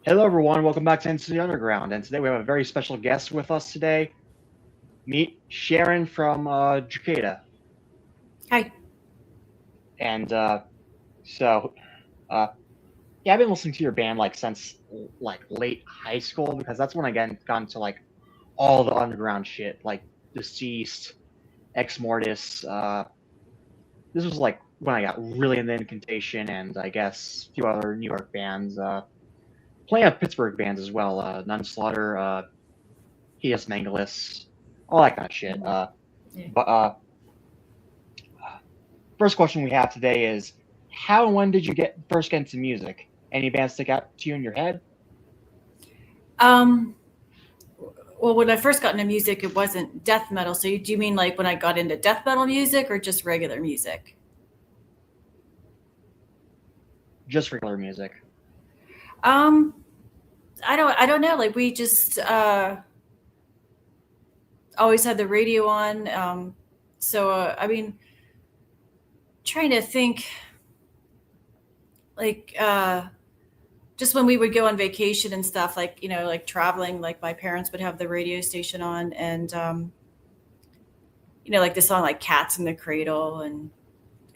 Hello, everyone. Welcome back to Into the Underground. And today we have a very special guest with us today. Meet Sharon from Derkéta. Hi. And so, uh, yeah, I've been listening to your band like since like late high school because that's when I got into like all the underground shit, like Deceased, Ex Mortis. This was like when I got really into Incantation and I guess a few other New York bands. Plenty of Pittsburgh bands as well. Nun Slaughter, Hideous Mangalis, all that kind of shit. Yeah. But First question we have today is, how and when did you first get into music? Any bands stick out to you in your head? Um, well, when I first got into music, it wasn't death metal. So do you mean like when I got into death metal music or just regular music? Just regular music. Um, I don't know. Like we just always had the radio on. I mean, trying to think like just when we would go on vacation and stuff, like like traveling, like my parents would have the radio station on, and like the song like "Cats in the Cradle" and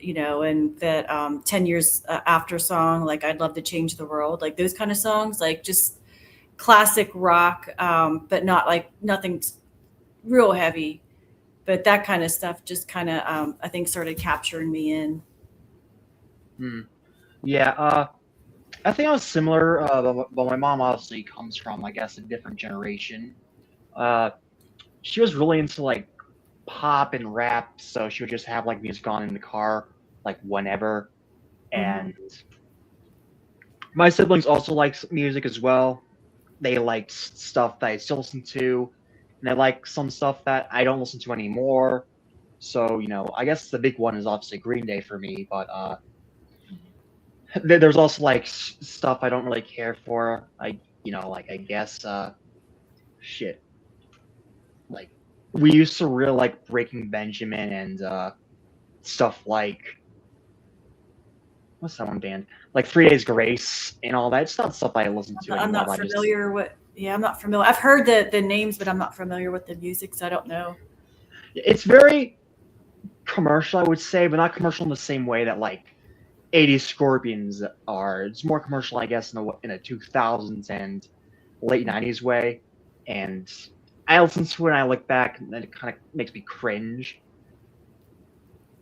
and that 10 years after song, like I'd love to change the world, like those kind of songs, like just classic rock, but not like nothing real heavy. But that kind of stuff just kind of, I think, started capturing me in. Hmm. Yeah, I think I was similar, but my mom obviously comes from, I guess, a different generation. Uh, she was really into like pop and rap, so she would just have like music on in the car, like whenever. Hmm. And my siblings also liked music as well. They liked stuff that I still listen to, and they like some stuff that I don't listen to anymore. So, I guess the big one is obviously Green Day for me, but there's also like stuff I don't really care for. Like I guess, shit. Like we used to really like Breaking Benjamin and stuff like what's that one band? Like 3 Days Grace and all that. It's not stuff I listen to I'm anymore. not But I just familiar with. Yeah, I'm not familiar. I've heard the names, but I'm not familiar with the music, so I don't know. it's very commercial, I would say, but not commercial in the same way that like 80s Scorpions are. It's more commercial, I guess, in a 2000s and late 90s way. And I listen to it and I look back and it kind of makes me cringe.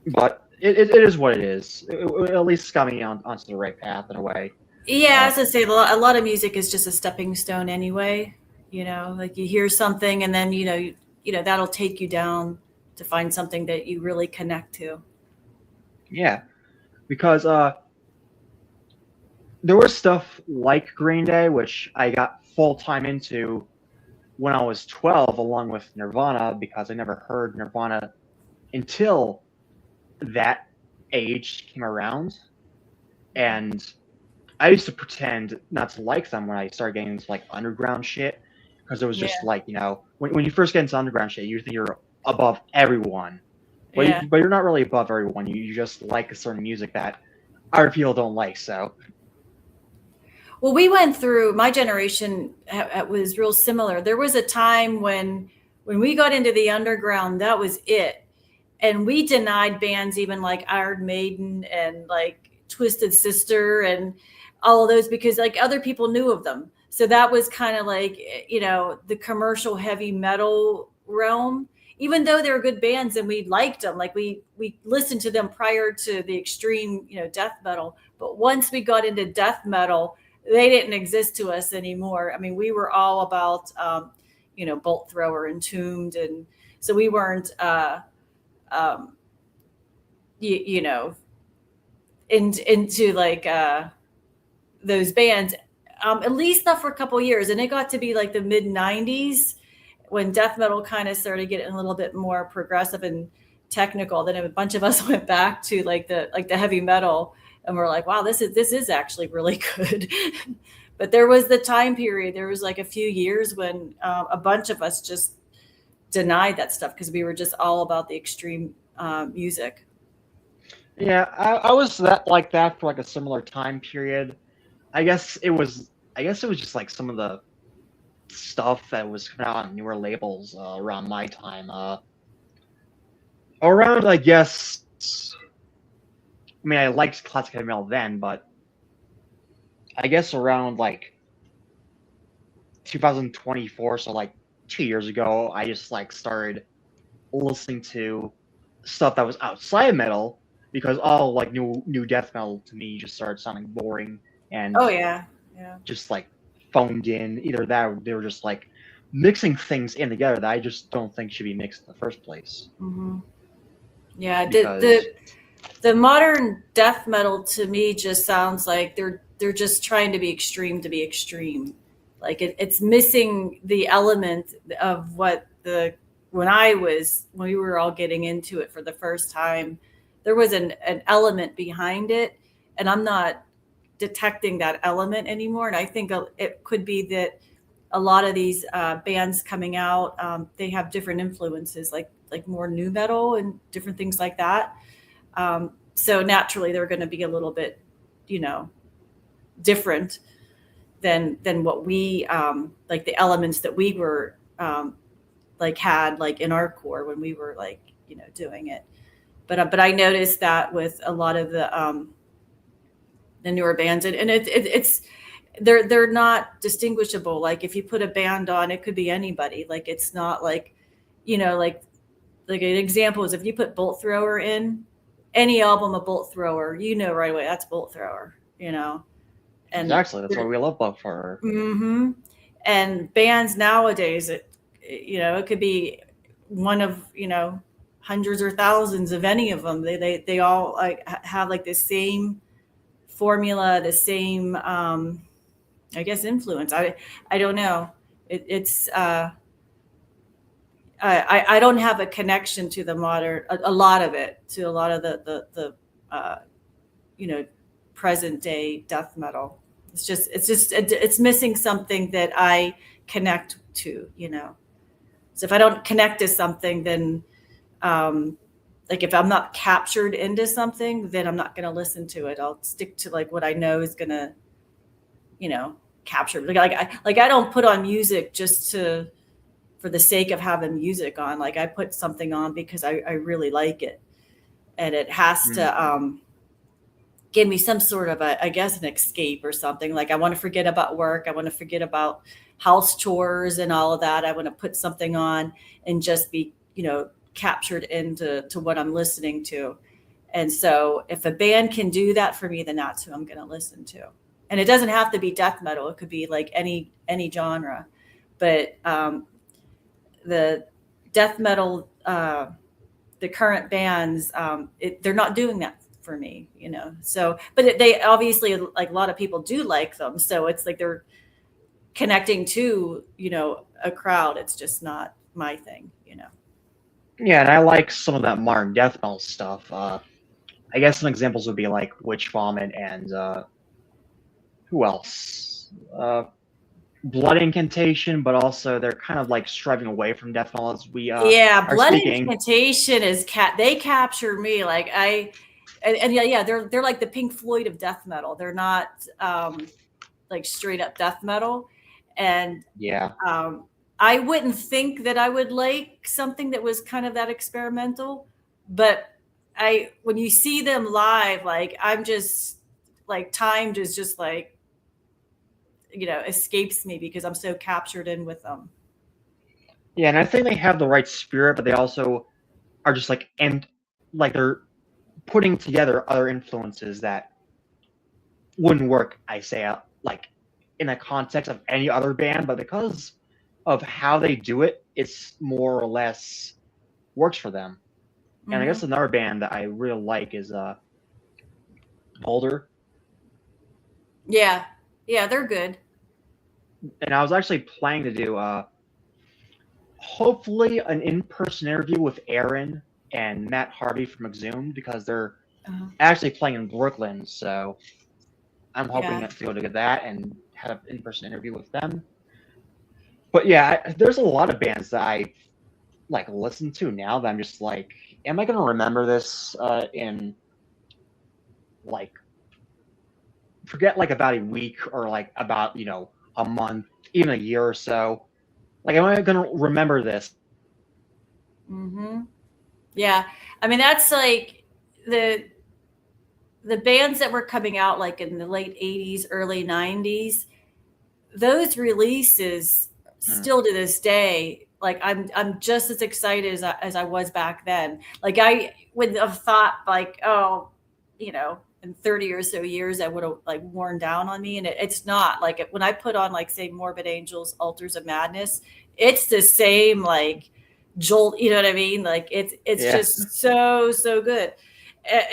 But it is what it is. It at least got me onto the right path in a way. Yeah, Uh, as I say, a lot of music is just a stepping stone anyway. Like you hear something, and then that'll take you down to find something that you really connect to. yeah, because there was stuff like Green Day, which I got full time into when I was 12, along with Nirvana, because I never heard Nirvana until that age came around. And I used to pretend not to like them when I started getting into like underground shit, because it was Yeah, just like, when you first get into underground shit, you think you're above everyone, yeah. but you're not really above everyone. You just like a certain music that other people don't like. So Well, we went through my generation was real similar. There was a time when we got into the underground, that was it, and we denied bands even like Iron Maiden and like Twisted Sister and all of those because like other people knew of them. So that was kind of like the commercial heavy metal realm. Even though they were good bands and we liked them, like we listened to them prior to the extreme death metal. But once we got into death metal, they didn't exist to us anymore. I mean, we were all about Bolt Thrower and Entombed, and so we weren't um, you know into like those bands, at least not for a couple years. And it got to be like the mid 90s when death metal kind of started getting a little bit more progressive and technical. Then a bunch of us went back to like the heavy metal, and we're like, wow, this is actually really good. But there was the time period, there was like a few years when a bunch of us just denied that stuff because we were just all about the extreme music. yeah, I was that like that for like a similar time period. I guess it was I guess it was just like some of the stuff that was coming out on newer labels around my time. Around, I guess. I mean, I liked classic heavy metal then, but I guess around like 2024, so like 2 years ago, I just like started listening to stuff that was outside metal because all like new death metal to me just started sounding boring and Oh yeah, yeah. just like phoned in. Either that or they were just like mixing things in together that I just don't think should be mixed in the first place. Mm-hmm. Yeah, Because the modern death metal to me just sounds like they're just trying to be extreme. Like it's missing the element of what the when we were all getting into it for the first time, there was an element behind it, and I'm not detecting that element anymore. And I think it could be that a lot of these bands coming out, they have different influences, like more new metal and different things like that. So naturally, they're going to be a little bit, different than what we like the elements that we were like had like in our core when we were like doing it. But I noticed that with a lot of the newer bands, and it's they're not distinguishable. Like if you put a band on, it could be anybody. Like it's not like like an example is if you put Bolt Thrower in any album of Bolt Thrower, right away that's Bolt Thrower, and exactly, that's why we love Buck for. mm-hmm. And bands nowadays, it could be one of hundreds or thousands of any of them. They all like have like the same formula, the same I guess influence. I don't know. It's I don't have a connection to the modern a lot of it to a lot of the present day death metal. It's missing something that I connect to. So if I don't connect to something, then like if I'm not captured into something, then I'm not going to listen to it. I'll stick to like what I know is going to capture. Like I don't put on music just for the sake of having music on. Like I put something on because I really like it, and it has to give me some sort of I guess an escape or something. Like I want to forget about work. I want to forget about house chores and all of that. I want to put something on and just be, captured into what I'm listening to. And so if a band can do that for me, then that's who I'm going to listen to. And it doesn't have to be death metal. It could be like any genre, but the death metal, the current bands, they're not doing that for me, So, but they obviously, like a lot of people do like them. So it's like they're connecting to, a crowd. It's just not my thing. Yeah, and I like some of that modern death metal stuff. I guess some examples would be like Witch Vomit and who else? Blood Incantation, but also they're kind of like striving away from death metal as we are Blood speaking. Incantation is they capture me. Like and yeah, they're like the Pink Floyd of death metal. They're not like straight up death metal, and yeah. I wouldn't think that I would like something that was kind of that experimental, but when you see them live, like I'm just like time just like escapes me because I'm so captured in with them. Yeah, and I think they have the right spirit, but they also are just like like they're putting together other influences that wouldn't work, I say, like in the context of any other band, but because of how they do it, it's more or less works for them. Mm-hmm. And I guess another band that I really like is Boulder. Yeah, they're good. And I was actually planning to do hopefully an in-person interview with Aaron and Matt Harvey from Exhumed because they're actually playing in Brooklyn, so I'm hoping to go to that and have an in-person interview with them. But yeah, there's a lot of bands that I like listen to now that I'm just like, am I going to remember this in like forget like about a week or like about a month, even a year or so. Like, am I gonna remember this? Mm-hmm. Yeah. I mean, that's like the bands that were coming out like in the late 80s, early 90s, those releases Mm. still to this day, like I'm just as excited as I was back then. Like I would have thought like, oh, in 30 or so years, I would have like worn down on me. And it's not like when I put on like say Morbid Angels, Altars of Madness, it's the same like jolt, you know what I mean? Like it's Yeah, just so good.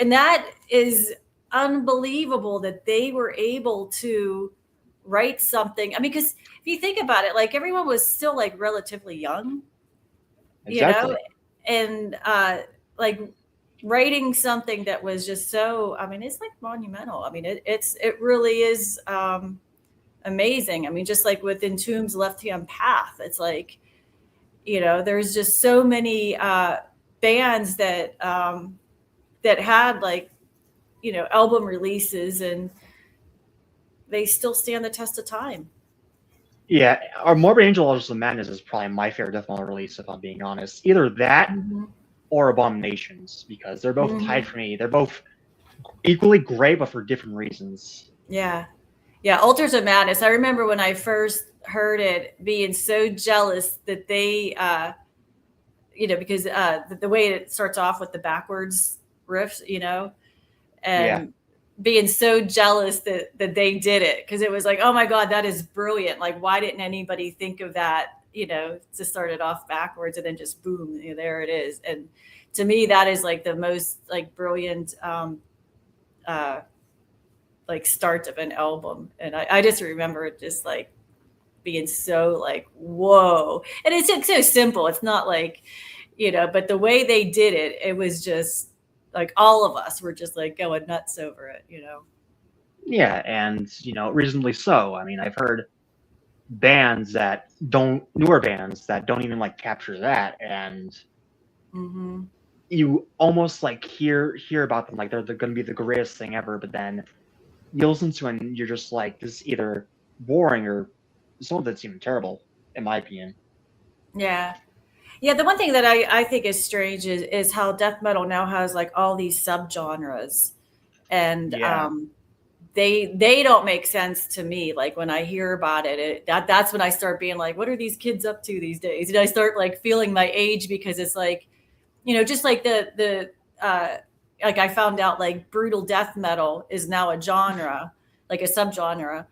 And that is unbelievable that they were able to write something. I mean, because if you think about it, like everyone was still like relatively young, you know, exactly. and like writing something that was just so, I mean, it's like monumental. I mean, it really is amazing. I mean, just like with Entombed's Left Hand Path, it's like, there's just so many bands that had like, album releases, and they still stand the test of time. Yeah, our Morbid Angel Altars of Madness is probably my favorite death metal release, if I'm being honest. Either that Mm-hmm. or Abominations, because they're both Mm-hmm. tied for me. They're both equally great, but for different reasons. Yeah. Yeah. Altars of Madness. I remember when I first heard it being so jealous that they, because the way it starts off with the backwards riffs, Yeah. and being so jealous that they did it, because it was like, oh my God, that is brilliant. Like, why didn't anybody think of that, to start it off backwards and then just boom, there it is. And to me, that is like the most like brilliant, uh, like start of an album. And I just remember it just like being so like, whoa. And it's just so simple. It's not like, but the way they did it, it was just like all of us were just like going nuts over it. Yeah, and reasonably so. I mean, I've heard newer bands that don't even like capture that, and Mm-hmm. you almost like hear about them like they're going to be the greatest thing ever, but then you listen to it and you're just like, this is either boring or some of it's even terrible, in my opinion. Yeah. Yeah. The one thing that I think is strange is how death metal now has like all these subgenres, and Yeah. they don't make sense to me. Like when I hear about that's when I start being like, what are these kids up to these days? And I start like feeling my age, because it's like, just like the like I found out like brutal death metal is now a genre, like a subgenre.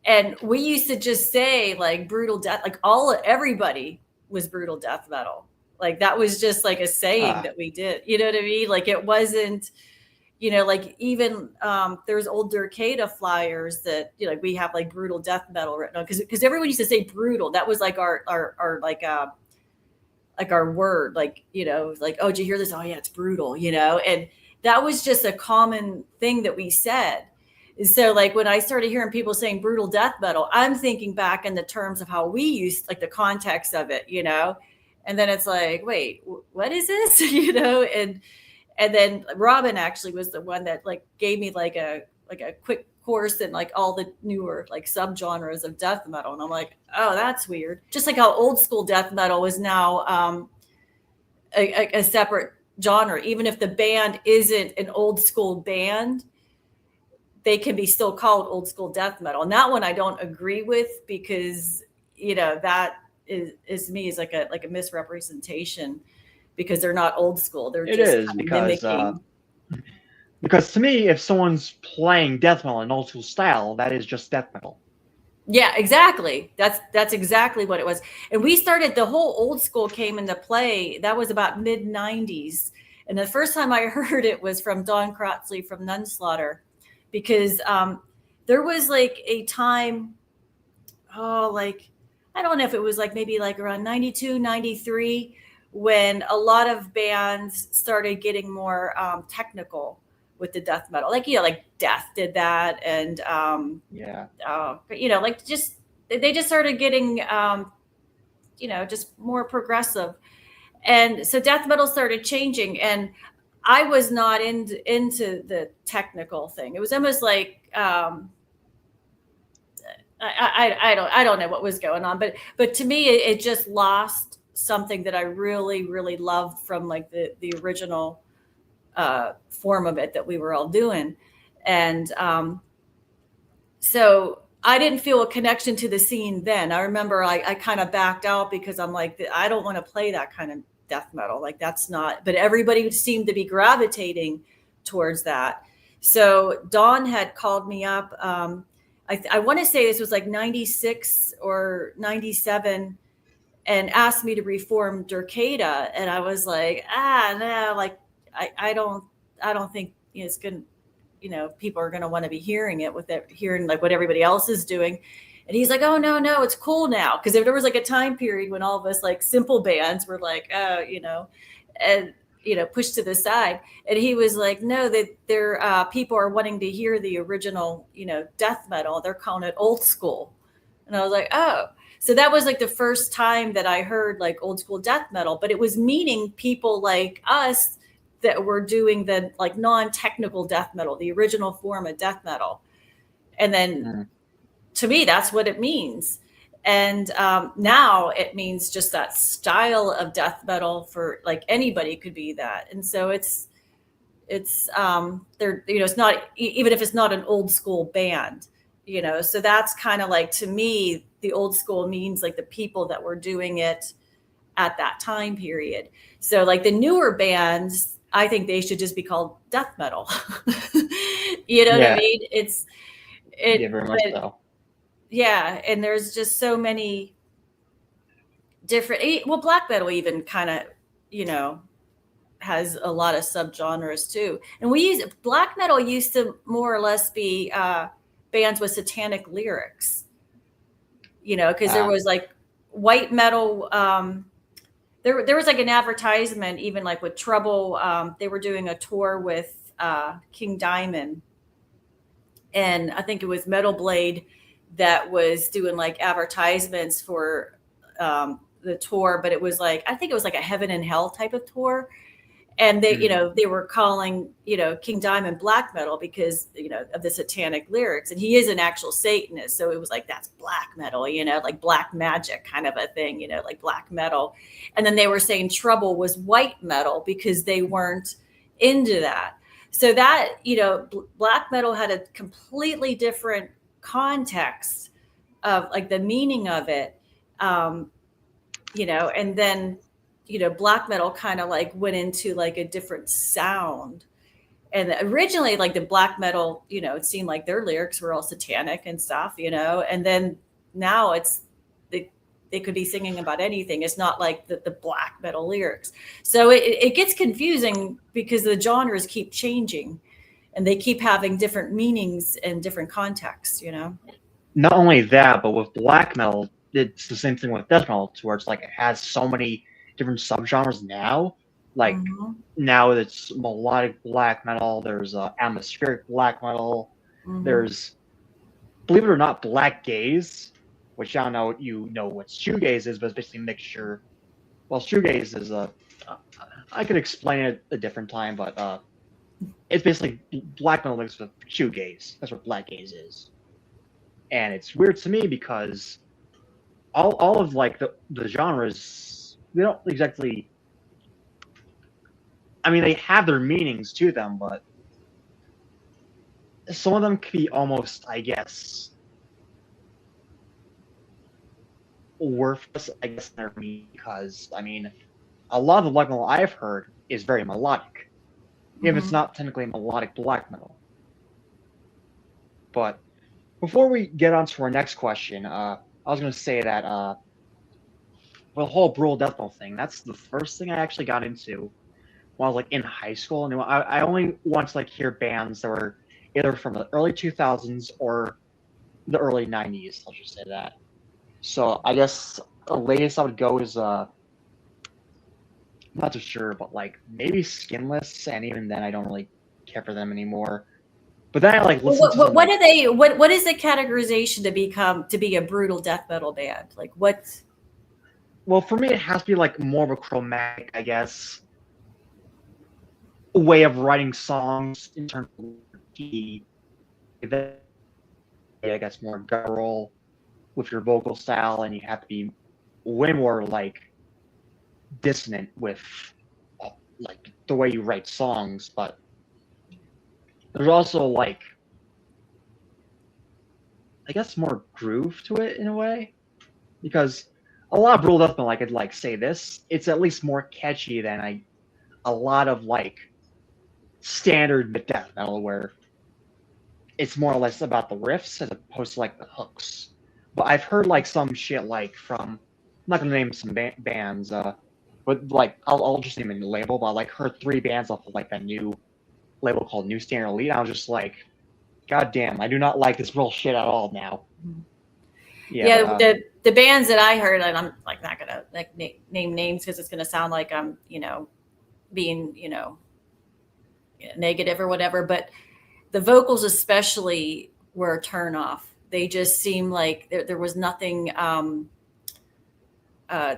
And we used to just say like brutal death, like everybody was brutal death metal. Like that was just like a saying Uh, that we did. You know what I mean? Like it wasn't, like even there's old Derkéta flyers that like we have like brutal death metal written on, because everyone used to say brutal. That was like our like our word, like like, oh, did you hear this? Oh yeah, it's brutal, and that was just a common thing that we said. And so like when I started hearing people saying brutal death metal, I'm thinking back in the terms of how we used, like the context of it, and then it's like, wait, what is this? And then Robin actually was the one that like gave me like a quick course in like all the newer like subgenres of death metal, and I'm like, oh, that's weird. Just like how old school death metal is now a separate genre, even if the band isn't an old school band, they can be still called old school death metal. And that one I don't agree with, because that is me is like a misrepresentation, because they're not old school. They're it just is kind of because mimicking. to me, if someone's playing death metal in old school style, that is just death metal. Yeah, exactly. That's exactly what it was. And we started, the whole old school came into play. That was about mid 90s. And the first time I heard it was from Don Kratzley from Nunslaughter, because there was like a time, oh, like, I don't know if it was like maybe like around 92, 93, when a lot of bands started getting more technical with the death metal. Like, like Death did that. And, Yeah. like just, they just started getting, just more progressive. And so death metal started changing. And I was not into the technical thing. It was almost like, I don't know what was going on, but to me it just lost something that I really really loved from like the original form of it that we were all doing, and so I didn't feel a connection to the scene then. I remember I kind of backed out because I'm like, I don't want to play that kind of death metal. Like that's not, but everybody seemed to be gravitating towards that. So Dawn had called me up. I want to say this was like 96 or 97 and asked me to reform Derkéta. And I was like, no, like, I don't think it's going to, people are going to want to be hearing it with it, hearing like what everybody else is doing. And he's like, oh, no, it's cool now. Cause if there was like a time period when all of us like simple bands were like, and, pushed to the side. And he was like, no, that there, people are wanting to hear the original, death metal. They're calling it old school. And I was like, oh, so that was like the first time that I heard like old school death metal, but it was meaning people like us that were doing the like non-technical death metal, the original form of death metal. And then to me, that's what it means. And now it means just that style of death metal for like anybody could be that. And so it's there, it's not, even if it's not an old school band, so that's kind of like, to me, the old school means like the people that were doing it at that time period. So like the newer bands, I think they should just be called death metal. You know what I mean? Yeah, very much so. Yeah, and there's just so many different. Well, black metal even kind of, has a lot of subgenres too. And black metal used to more or less be bands with satanic lyrics. Because there was like white metal. There was like an advertisement, even like with Trouble. They were doing a tour with King Diamond, and I think it was Metal Blade that was doing like advertisements for the tour. But it was like, I think it was like a heaven and hell type of tour. And they, they were calling, King Diamond black metal because, of the satanic lyrics. And he is an actual Satanist. So it was like, that's black metal, like black magic kind of a thing, like black metal. And then they were saying Trouble was white metal because they weren't into that. So that, black metal had a completely different context of like the meaning of it, and then, black metal kind of like went into like a different sound. And originally like the black metal, it seemed like their lyrics were all satanic and stuff, and then now it's, they could be singing about anything. It's not like the black metal lyrics. So it gets confusing because the genres keep changing and they keep having different meanings and different contexts, Not only that, but with black metal, it's the same thing with death metal, to where it's like it has so many different subgenres now. Like now it's melodic black metal, there's atmospheric black metal, there's, believe it or not, black gaze, which I don't know what shoegaze is, but it's basically a mixture. Well, shoegaze is I could explain it a different time, but it's basically black metal mixed with shoegaze. That's what black gaze is. And it's weird to me because all of like the genres, they don't exactly, I mean, they have their meanings to them, but some of them can be almost, I guess, worthless, I guess, in their meaning, because, I mean, a lot of the black metal I've heard is very melodic, if it's not technically melodic black metal. But before we get on to our next question, I was going to say that the whole brutal death metal thing, that's the first thing I actually got into when I was like in high school. And I only want to like hear bands that were either from the early 2000s or the early 90s. I'll just say that. So I guess the latest I would go is I'm not too sure, but like maybe Skinless, and even then I don't really care for them anymore. But then I like listen to what are they? What is the categorization to be a brutal death metal band? Like what? Well, for me, it has to be like more of a chromatic, I guess, way of writing songs in terms of the, I guess, more guttural, with your vocal style, and you have to be way more like dissonant with like the way you write songs. But there's also like, I guess, more groove to it in a way, because a lot of Rule Death Metal, I could like say this, it's at least more catchy than a lot of like standard death metal where it's more or less about the riffs as opposed to like the hooks. But I've heard like some shit like from, I'm not gonna name some bands, but like I'll just name a label. But I like heard 3 bands off of like that new label called New Standard Elite. I was just like, God damn, I do not like this real shit at all now. Yeah, but, the bands that I heard, and I'm like not gonna like name names because it's gonna sound like I'm being negative or whatever, but the vocals especially were a turn off. They just seemed like there was nothing.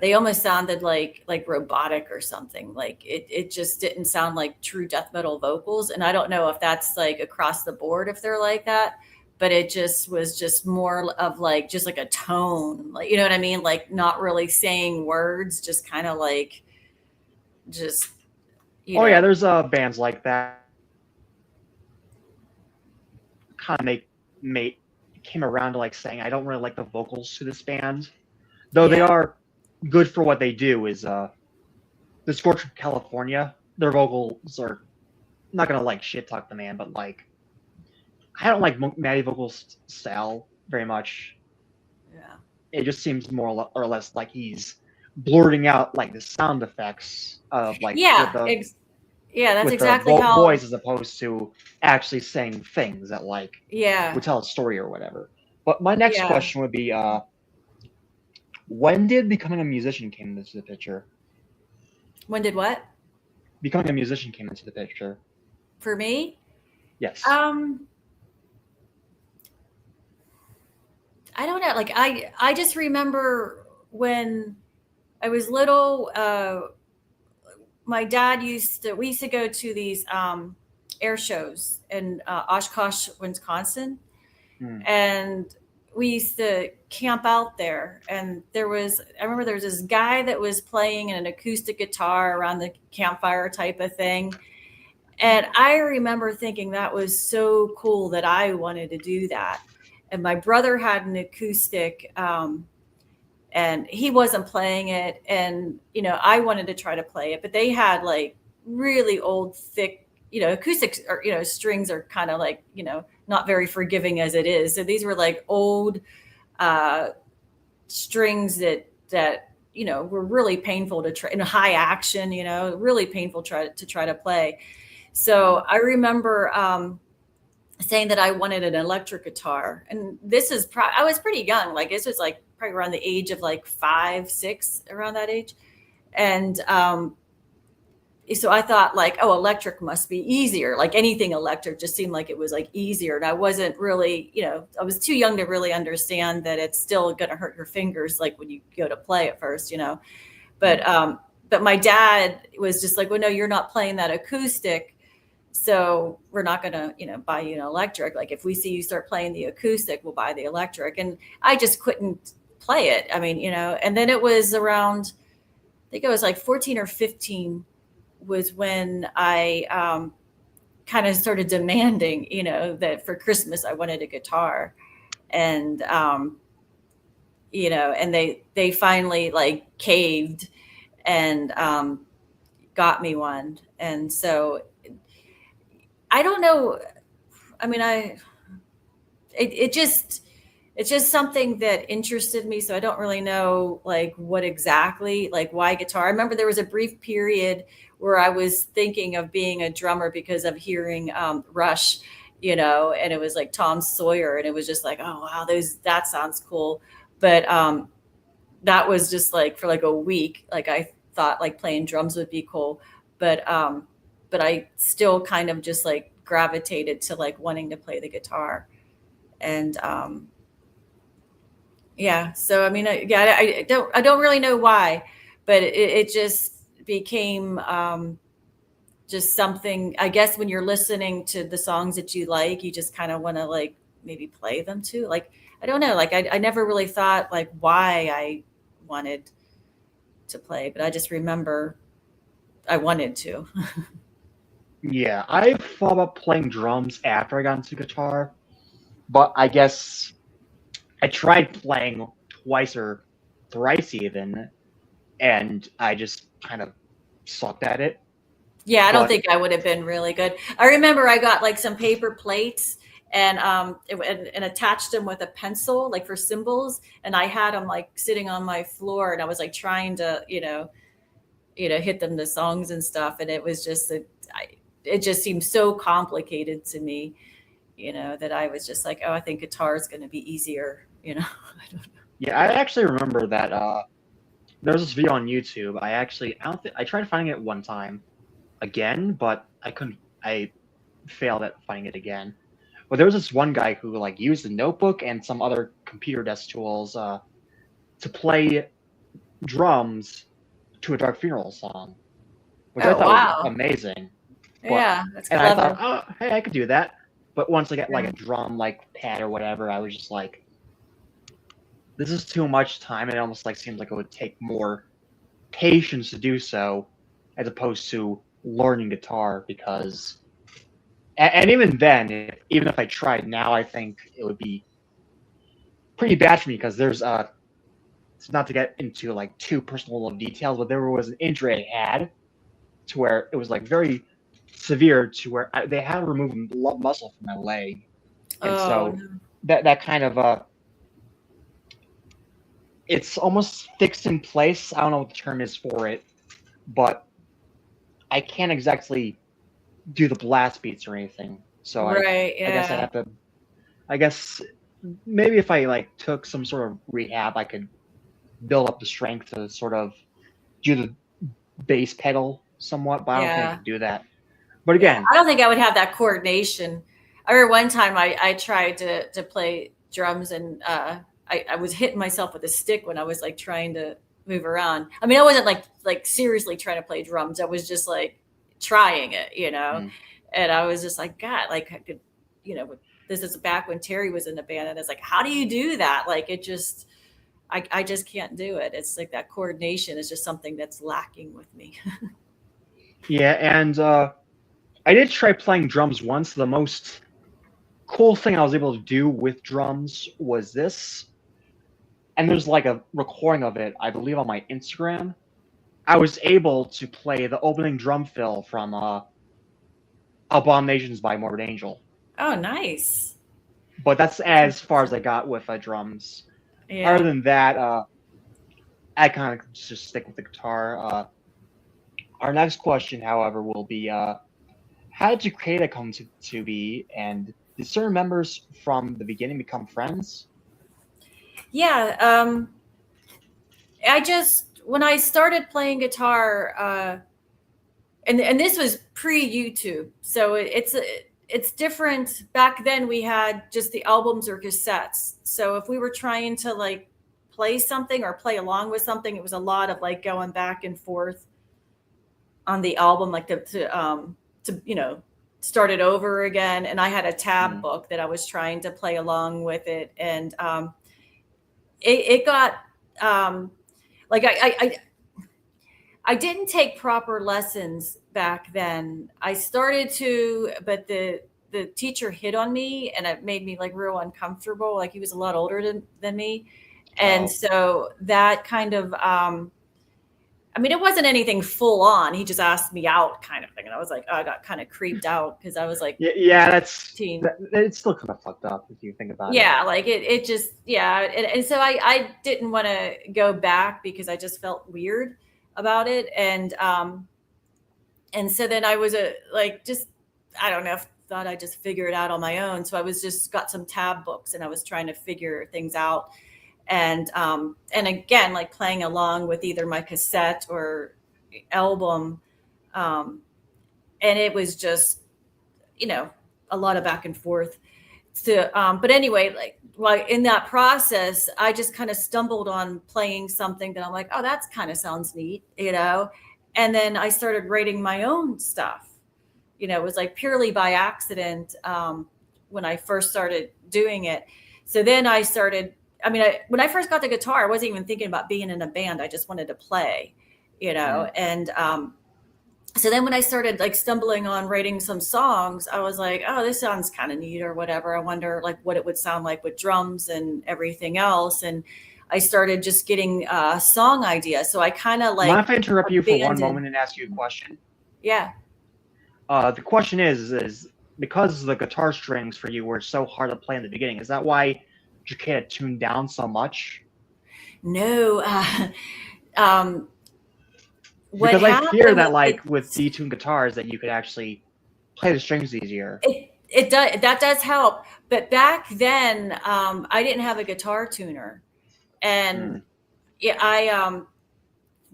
They almost sounded like robotic or something. Like it just didn't sound like true death metal vocals. And I don't know if that's like across the board if they're like that, but it just was just more of like just like a tone, like, you know what I mean? Like not really saying words, just kind of like just. Yeah, there's bands like that. Kind of came around to like saying I don't really like the vocals to this band, though they are good for what they do. Is the Scorch of California, their vocals are, I'm not gonna like shit talk the man, but like I don't like Maddie vocals style very much. Yeah, it just seems more or less like he's blurting out like the sound effects of like that's exactly the how voice as opposed to actually saying things that like would tell a story or whatever. But my next question would be, when did becoming a musician came into the picture? When did what? Becoming a musician came into the picture. For me? Yes. I don't know. Like I just remember when I was little, my dad we used to go to these air shows in Oshkosh, Wisconsin. And we used to camp out there. And I remember there was this guy that was playing an acoustic guitar around the campfire type of thing. And I remember thinking that was so cool that I wanted to do that. And my brother had an acoustic, and he wasn't playing it. And, I wanted to try to play it, but they had like really old, thick, acoustics or, strings are kind of like, not very forgiving as it is. So these were like old strings that were really painful to try, in high action, really painful to try to play. So I remember saying that I wanted an electric guitar. And this is, I was pretty young. Like this was like probably around the age of like 5, 6, around that age. And so I thought like, oh, electric must be easier. Like anything electric just seemed like it was like easier. And I wasn't really, I was too young to really understand that it's still going to hurt your fingers. Like when you go to play at first, but my dad was just like, well, no, you're not playing that acoustic. So we're not going to, buy you an electric. Like if we see you start playing the acoustic, we'll buy the electric. And I just couldn't play it. I mean, and then it was around, I think it was like 14 or 15 was when I kind of started demanding, that for Christmas I wanted a guitar. And, and they finally like caved and got me one. And so I don't know. I mean, it's just something that interested me. So I don't really know like what exactly, like why guitar. I remember there was a brief period where I was thinking of being a drummer because of hearing Rush, and it was like Tom Sawyer. And it was just like, oh, wow, that sounds cool. But that was just like for like a week. Like I thought like playing drums would be cool. But I still kind of just like gravitated to like wanting to play the guitar. And so I mean, I don't really know why, but it just became just something. I guess when you're listening to the songs that you like, you just kind of want to like maybe play them too. Like I don't know, like I never really thought like why I wanted to play, but I just remember I wanted to. Yeah, I thought about playing drums after I got into guitar, but I guess I tried playing twice or thrice even, and I just kind of sucked at it. Yeah, I don't But think I would have been really good. I remember I got like some paper plates and and attached them with a pencil like for symbols, and I had them like sitting on my floor, and I was like trying to hit them to songs and stuff, and it was just it just seemed so complicated to me, that I was just like, oh, I think guitar is going to be easier. I don't know. yeah, I actually remember that there was this video on YouTube. I don't think I tried finding it one time again, but I couldn't. I failed at finding it again. But there was this one guy who like used a notebook and some other computer desk tools to play drums to a Dark Funeral song, which I Oh thought was wow, amazing. But yeah, that's and I thought, clever. oh, hey, I could do that. But once I got like Yeah. a drum like pad or whatever, I was just like, this is too much time. And it almost like seems like it would take more patience to do so, as opposed to learning guitar. Because and even then, even if I tried now, I think it would be pretty bad for me because there's it's not to get into like too personal of details, but there was an injury I had to where it was like very severe to where they had to remove muscle from my leg, and Oh so no. that kind of it's almost fixed in place. I don't know what the term is for it, but I can't exactly do the blast beats or anything. So Right, I guess I yeah. have to. I guess maybe if I like took some sort of rehab, I could build up the strength to sort of do the bass pedal somewhat. But I don't think I Yeah. could do that. But Yeah, again, I don't think I would have that coordination. I remember one time I tried to play drums, and I was hitting myself with a stick when I was like trying to move around. I mean, I wasn't like seriously trying to play drums. I was just like trying it. mm, And I was just like, God, like I could, you know, this is back when Terry was in the band, and it's like, how do you do that? Like it just, I just can't do it. It's like that coordination is just something that's lacking with me. yeah, and I did try playing drums once. The most cool thing I was able to do with drums was this, and there's like a recording of it, I believe, on my Instagram. I was able to play the opening drum fill from Abominations by Morbid Angel, Oh, nice. but that's That's as far as impressive. I got with drums. Other Yeah. than that, I kind of just stick with the guitar. Our next question, however, will be how did Derkéta come to be, and did certain members from the beginning become friends? Yeah. I just, when I started playing guitar, and this was pre YouTube, so it's different. Back then, we had just the albums or cassettes. So if we were trying to like play something or play along with something, it was a lot of like going back and forth on the album, like to start it over again. And I had a tab Mm, book that I was trying to play along with it, and it got like I didn't take proper lessons back then. I started to, but the teacher hit on me, and it made me like real uncomfortable. Like he was a lot older than me, and oh, so that kind of I mean, it wasn't anything full on. He just asked me out, kind of thing, and I was like, oh, I got kind of creeped out because I was like yeah, yeah. teen. It's still kind of fucked up if you think about it. Yeah, like it just, yeah. And so I didn't want to go back because I just felt weird about it. And so then I was like, just, I don't know, thought I just figure it out on my own. So I was just got some tab books, and I was trying to figure things out. And again, like playing along with either my cassette or album. Um, and it was just, you know, a lot of back and forth but anyway, like, well, in that process, I just kind of stumbled on playing something that I'm like, oh, that's kind of sounds neat. And then I started writing my own stuff. It was like purely by accident when I first started doing it. So then I started, when I first got the guitar, I wasn't even thinking about being in a band. I just wanted to play, and so then when I started like stumbling on writing some songs, I was like, oh, this sounds kind of neat or whatever. I wonder like what it would sound like with drums and everything else. And I started just getting song ideas. So I kind of Mind like if I interrupt you for one abandoned. moment and ask you a question? Yeah. The question is because the guitar strings for you were so hard to play in the beginning, is that why Derkéta tuned down so much? No. Um, what Because I fear happened that was like with detuned guitars that you could actually play the strings easier. it does, that does help. But back then, I didn't have a guitar tuner. And Mm. yeah, I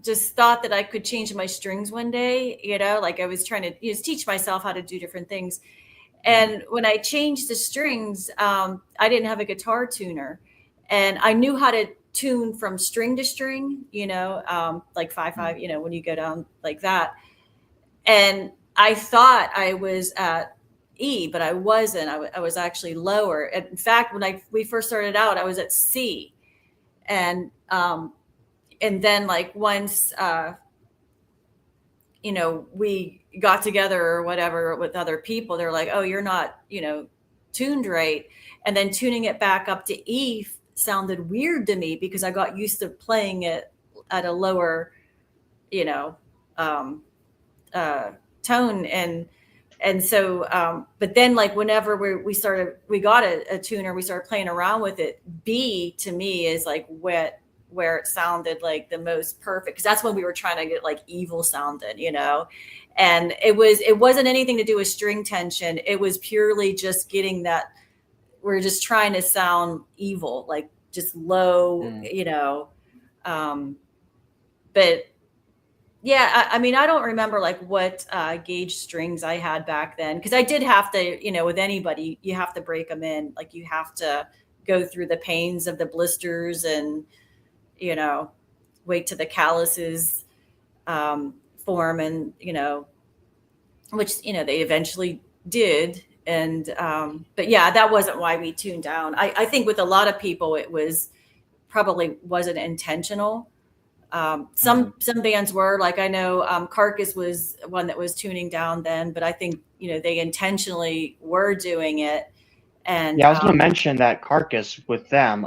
just thought that I could change my strings one day, like I was trying to teach myself how to do different things. Mm. And when I changed the strings, I didn't have a guitar tuner. And I knew how to tune from string to string, like 5/5, Mm. when you go down like that. And I thought I was at E, but I wasn't. I was actually lower. In fact, when we first started out, I was at C. And and then like once we got together or whatever with other people, they're like, oh, you're not, tuned right. And then tuning it back up to E sounded weird to me because I got used to playing it at a lower, you know, um, uh, tone. And so, but then like whenever we got a tuner, we started playing around with it. B to me is like where it sounded like the most perfect, because that's when we were trying to get like evil sounding, and it wasn't anything to do with string tension. It was purely just getting that we're just trying to sound evil, like just low, Mm. But yeah, I don't remember like what gauge strings I had back then, because I did have to, with anybody, you have to break them in. Like you have to go through the pains of the blisters and, you know, wait till the calluses form, and, which, they eventually did. And, but yeah, that wasn't why we tuned down. I think with a lot of people, it was probably wasn't intentional. Mm. Some bands were, like I know Carcass was one that was tuning down then, but I think they intentionally were doing it. And Yeah, I was going to mention that Carcass with them.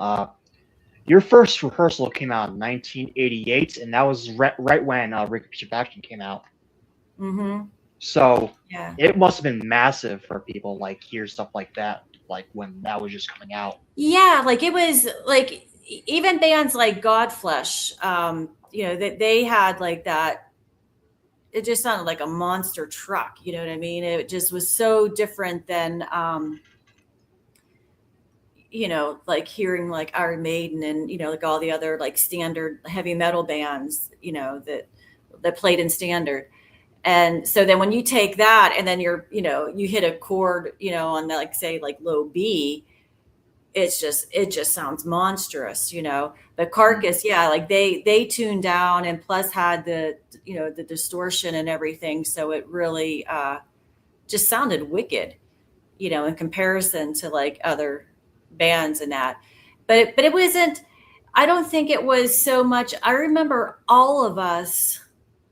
Your first rehearsal came out in 1988, and that was right when Reconstruction came out. mm-hmm, So yeah, it must have been massive for people like hear stuff like that, like when that was just coming out. yeah, like it was like even bands like Godflesh, that they had like that. It just sounded like a monster truck. You know what I mean? It just was so different than like hearing like Iron Maiden and, like all the other like standard heavy metal bands, that played in standard. And so then when you take that and then you hit a chord, on the, like say like low B, it just sounds monstrous. But Mm. Carcass, yeah, like they tuned down and plus had the distortion and everything. So it really just sounded wicked, in comparison to like other bands and that. But it wasn't. I don't think it was so much. I remember all of us,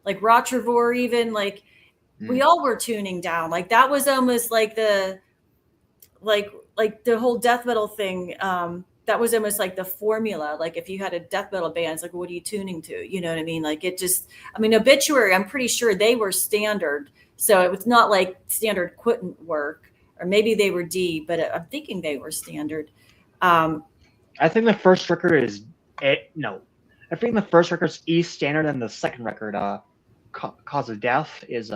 like Rod Trevor, even like we Mm. all were tuning down. Like that was almost like like the whole death metal thing. That was almost like the formula. Like if you had a death metal band, it's like, what are you tuning to? You know what I mean? Like it just. I mean, Obituary. I'm pretty sure they were standard, so it was not like standard couldn't work, or maybe they were D, but I'm thinking they were standard. Um, I think the first record is no. I think the first record's E standard, and the second record, Cause of Death, is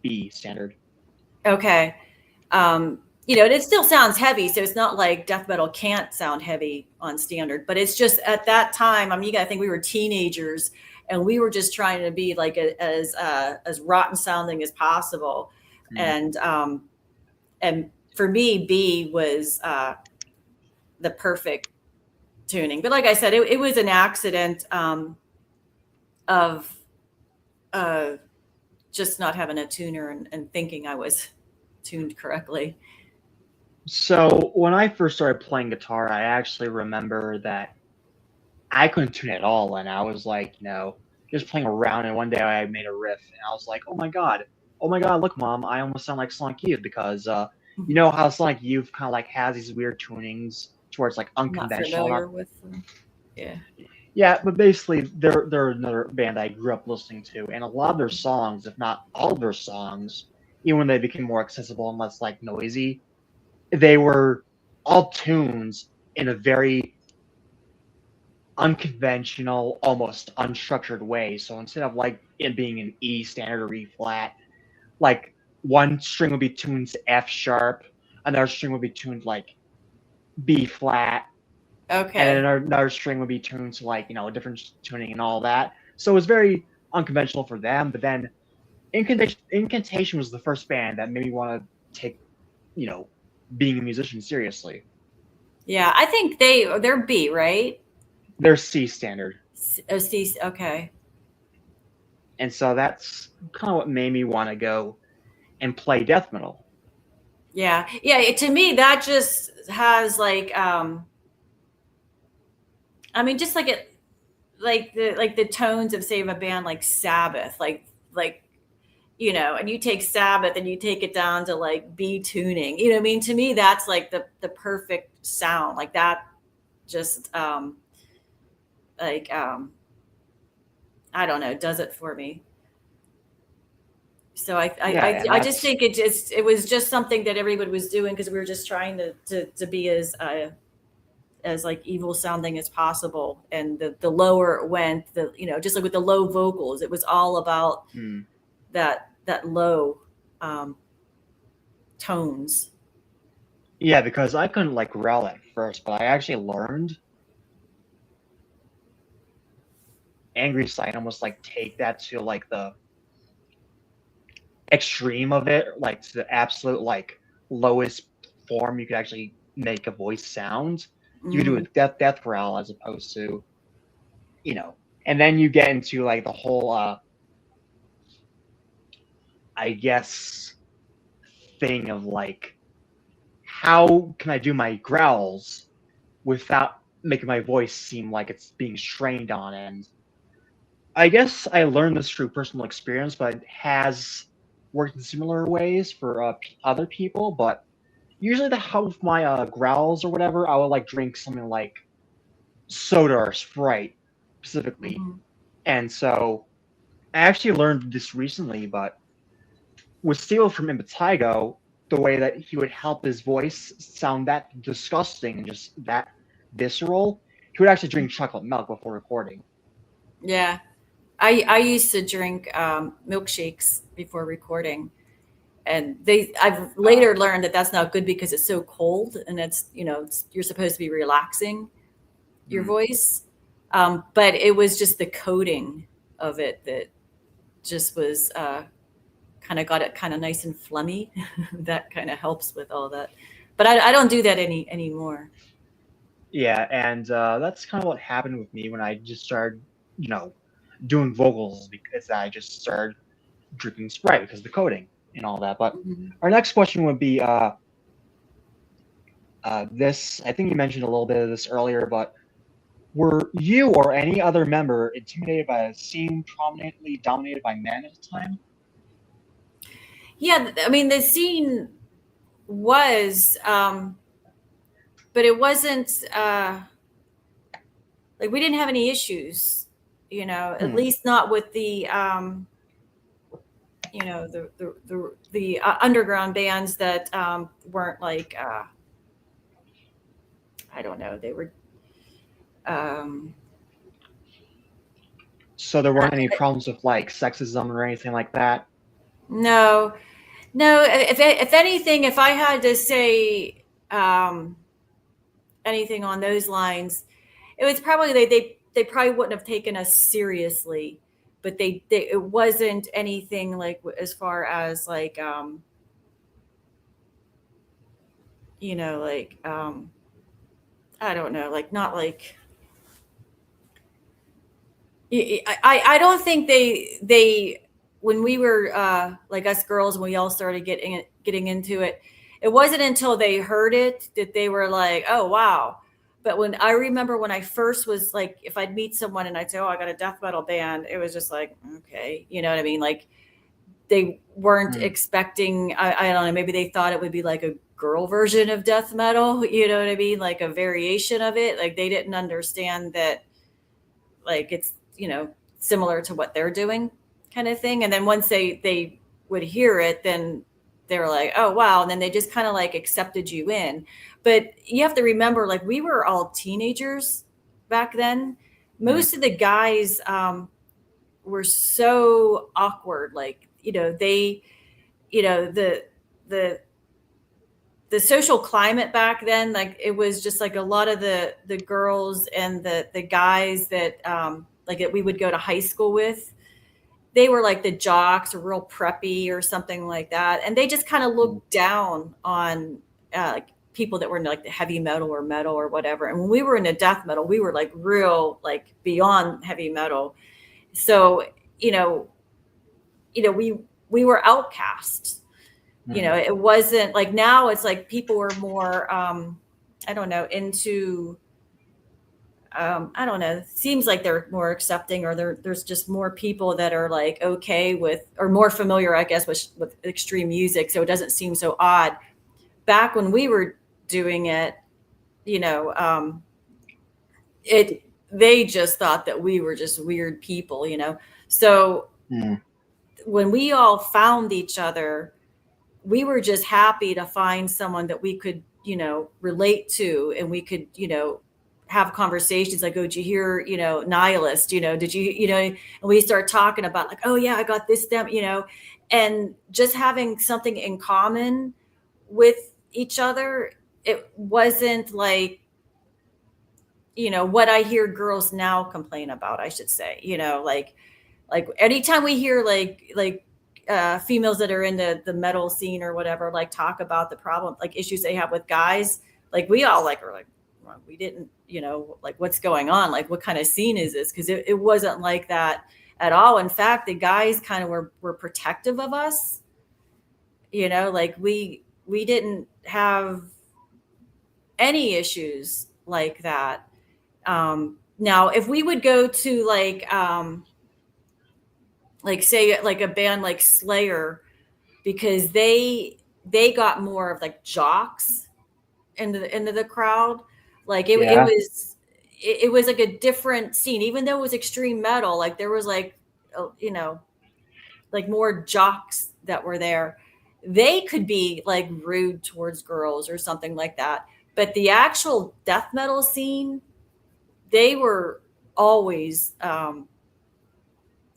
B standard. okay. And it still sounds heavy, so it's not like death metal can't sound heavy on standard, but it's just at that time, I mean, you gotta think we were teenagers and we were just trying to be like as rotten sounding as possible. Mm. And for me, B was the perfect tuning. But like I said, it was an accident of uh, just not having a tuner and thinking I was tuned correctly. So when I first started playing guitar, I actually remember that I couldn't tune at all, and I was like, just playing around. And one day I made a riff, and I was like, oh my god, look, mom, I almost sound like Sonic Youth because you know how Sonic Youth kind of like has these weird tunings towards like I'm not unconventional, familiar not with them. Yeah. yeah, but basically they're another band I grew up listening to, and a lot of their songs, if not all of their songs, even when they became more accessible and less like noisy, they were all tunes in a very unconventional, almost unstructured way. So instead of like it being an E standard or E flat, like one string would be tuned to F sharp, another string would be tuned like B flat, and then Okay. another string would be tuned to like a different tuning and all that. So it was very unconventional for them. But then Incantation was the first band that made me want to take you know being a musician seriously. Yeah, I think they're B, right? They're C standard, Oh, C. Okay. and so that's kind of what made me want to go and play death metal. Yeah. Yeah. To me, that just has like, I mean, just like it, like the tones of say of a band like Sabbath, like and you take Sabbath and you take it down to like B tuning. You know what I mean? To me, that's like the perfect sound. Like that, just like I don't know, does it for me. So Yeah, and I just that's think it was just something that everybody was doing because we were just trying to be as like evil sounding as possible. And the lower it went, the just like with the low vocals, it was all about hmm. that low um, tones. Yeah, because I couldn't like growl at first, but I actually learned angry sight almost like take that to like the extreme of it, like to the absolute like lowest form you could actually make a voice sound. You could do a Hmm. death growl as opposed to you know, and then you get into like the whole I guess thing of like how can I do my growls without making my voice seem like it's being strained on. And I guess I learned this through personal experience, but it has worked in similar ways for other people. But usually, to help with my growls or whatever, I would like drink something like soda or Sprite specifically. Hmm. And so I actually learned this recently, but with Steel from Impetigo, the way that he would help his voice sound that disgusting and just that visceral, he would actually drink chocolate milk before recording. Yeah, I used to drink milkshakes before recording, and I've Uh, later learned that that's not good because it's so cold, and you're supposed to be relaxing your hmm. voice. But it was just the coating of it that just was kind of got it kind of nice and phlegmy. That kind of helps with all that. But I don't do that anymore. Yeah, and that's kind of what happened with me when I just started, you know, doing vocals because I just started drinking Sprite because of the coding and all that. But Mhm. our next question would be this. I think you mentioned a little bit of this earlier, but were you or any other member intimidated by a scene prominently dominated by men at the time? Yeah, I mean the scene was, but it wasn't like we didn't have any issues. At Hmm. least not with the underground bands that weren't like I don't know, they were um, So there weren't any problems with like sexism or anything like that. no, no. If anything, if I had to say anything on those lines, it was probably they probably wouldn't have taken us seriously, but they it wasn't anything like as far as like like I don't know, like not like I don't think they when we were like us girls when we all started getting into it, it wasn't until they heard it that they were like, oh wow. But when I remember when I first was like, if I'd meet someone and I'd say, oh, I got a death metal band, it was just like, okay, you know what I mean? Like they weren't expecting, I don't know, maybe they thought it would be like a girl version of death metal, you know what I mean? Like a variation of it. Like they didn't understand that like it's, you know, similar to what they're doing kind of thing. And then once they would hear it, then they were like, oh wow. And then they just kind of like accepted you in. But you have to remember, like we were all teenagers back then. Most of the guys were so awkward. Like, you know, they, you know, the social climate back then, like it was just like a lot of the girls and the guys that like that we would go to high school with, they were like the jocks or real preppy or something like that, and they just kind of looked down on like people that were in like the heavy metal or whatever. And when we were into death metal, we were like real like beyond heavy metal. So we were outcasts. You know, it wasn't like now it's like people are more I don't know, into I don't know, seems like they're more accepting, or there's just more people that are like okay with, or more familiar, I guess, with extreme music, so it doesn't seem so odd. Back when we were doing it, you know, they just thought that we were just weird people, you know. So when we all found each other, we were just happy to find someone that we could, you know, relate to, and we could, you know, have conversations like, oh, did you hear, you know, Nihilist, you know, did you, you know, and we start talking about like, oh yeah, I got this, them, you know, and just having something in common with each other. It wasn't like, you know, what I hear girls now complain about, I should say, you know, like anytime we hear like females that are in the metal scene or whatever, like talk about the problem, like issues they have with guys, like we all like are like, well, we didn't, you know, like what's going on, like what kind of scene is this? Because it wasn't like that at all. In fact, the guys kind of were protective of us, you know, like we didn't have any issues like that. Now if we would go to like say like a band like Slayer, because they got more of like jocks into the crowd. Like it was like a different scene, even though it was extreme metal. Like there was like you know, like more jocks that were there. They could be like rude towards girls or something like that. But the actual death metal scene, they were always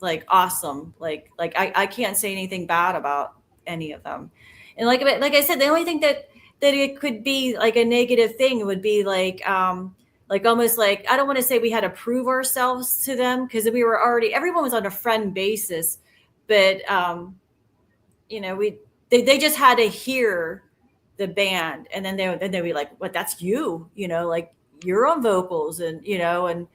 like awesome. Like I can't say anything bad about any of them. And like I said, the only thing that it could be like a negative thing would be like almost like, I don't want to say we had to prove ourselves to them, because we were already, everyone was on a friend basis, but you know, they just had to hear the band, and then they'd be like, what, that's you know, like you're on vocals, and you know, and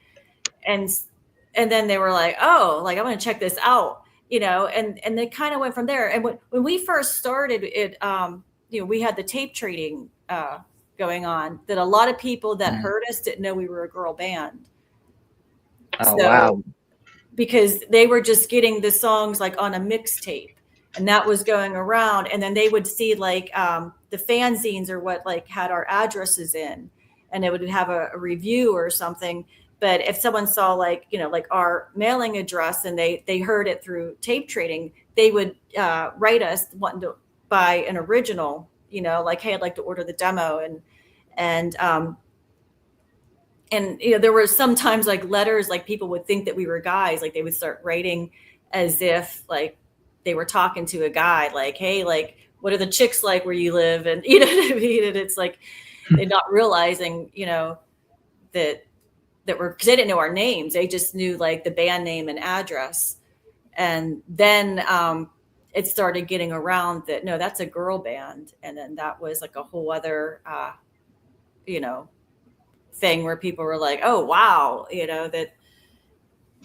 and then they were like, oh, like I'm going to check this out, you know, and they kind of went from there. And when we first started it, you know, we had the tape trading going on, that a lot of people that heard us didn't know we were a girl band. Oh, so, wow. Because they were just getting the songs like on a mixtape, and that was going around. And then they would see like the fanzines or what like had our addresses in, and it would have a review or something. But if someone saw like, you know, like our mailing address, and they heard it through tape trading, they would write us wanting to buy an original, you know, like, hey, I'd like to order the demo. And you know, there were sometimes like letters, like people would think that we were guys, like they would start writing as if like they were talking to a guy, like, hey, like, what are the chicks like where you live? And you know what I mean? And it's like, they're not realizing, you know, that we're, because they didn't know our names. They just knew like the band name and address. And then it started getting around that, no, that's a girl band. And then that was like a whole other, you know, thing where people were like, oh, wow, you know, that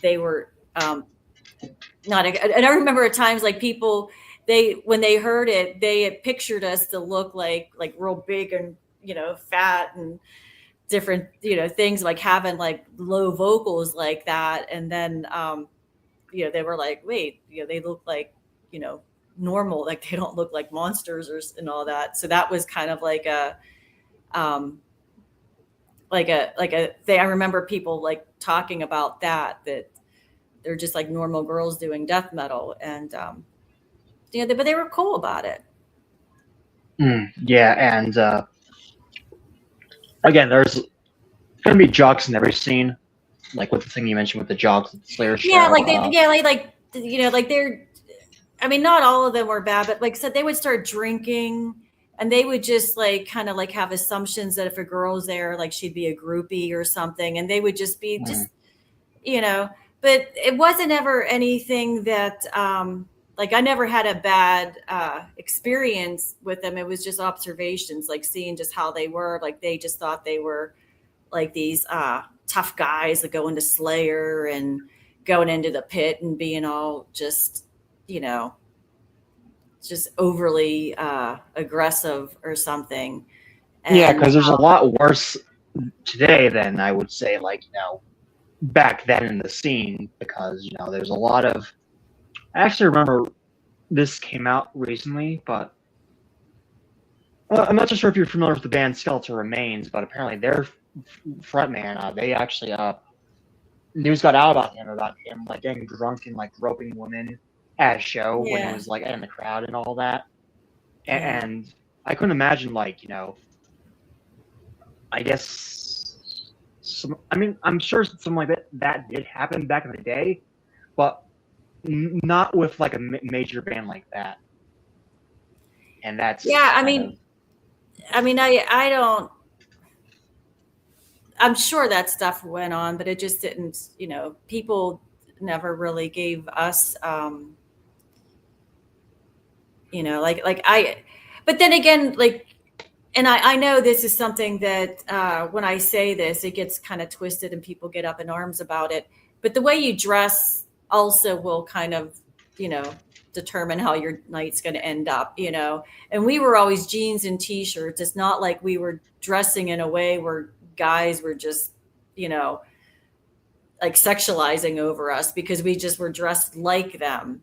they were not. And I remember at times like people, when they heard it, they had pictured us to look like real big and, fat and different, things, like having like low vocals like that. And then, they were like, wait, they look like, normal, like they don't look like monsters and all that. So that was kind of like um, a thing. I remember people like talking about that they're just like normal girls doing death metal. And, but they were cool about it. Yeah, and again, there's gonna be jocks in every scene, like with the thing you mentioned with the jocks at the Slayer show. Yeah, like they're. I mean, not all of them were bad, but like I said, they would start drinking, and they would just like kind of like have assumptions that if a girl's there, like she'd be a groupie or something, and they would just be just, But it wasn't ever anything that. Like I never had a bad experience with them. It was just observations, like seeing just how they were. Like they just thought they were like these tough guys that go into Slayer and going into the pit and being all just, just overly aggressive or something. And, yeah, because there's a lot worse today than I would say, like, back then in the scene, because, there's a lot of. I actually remember this came out recently, but I'm not too sure if you're familiar with the band Skeletal Remains, but apparently their frontman, they actually news got out about him like getting drunk and like groping women at a show when he was like in the crowd and all that. And I couldn't imagine, like, I guess I'm sure something like that did happen back in the day, but not with like a major band like that. And that's I don't. I'm sure that stuff went on, but it just didn't. People never really gave us, But then again, like, and I know this is something that when I say this, it gets kind of twisted and people get up in arms about it. But the way you dress also will kind of, determine how your night's going to end up, And we were always jeans and t-shirts. It's not like we were dressing in a way where guys were just, like sexualizing over us, because we just were dressed like them.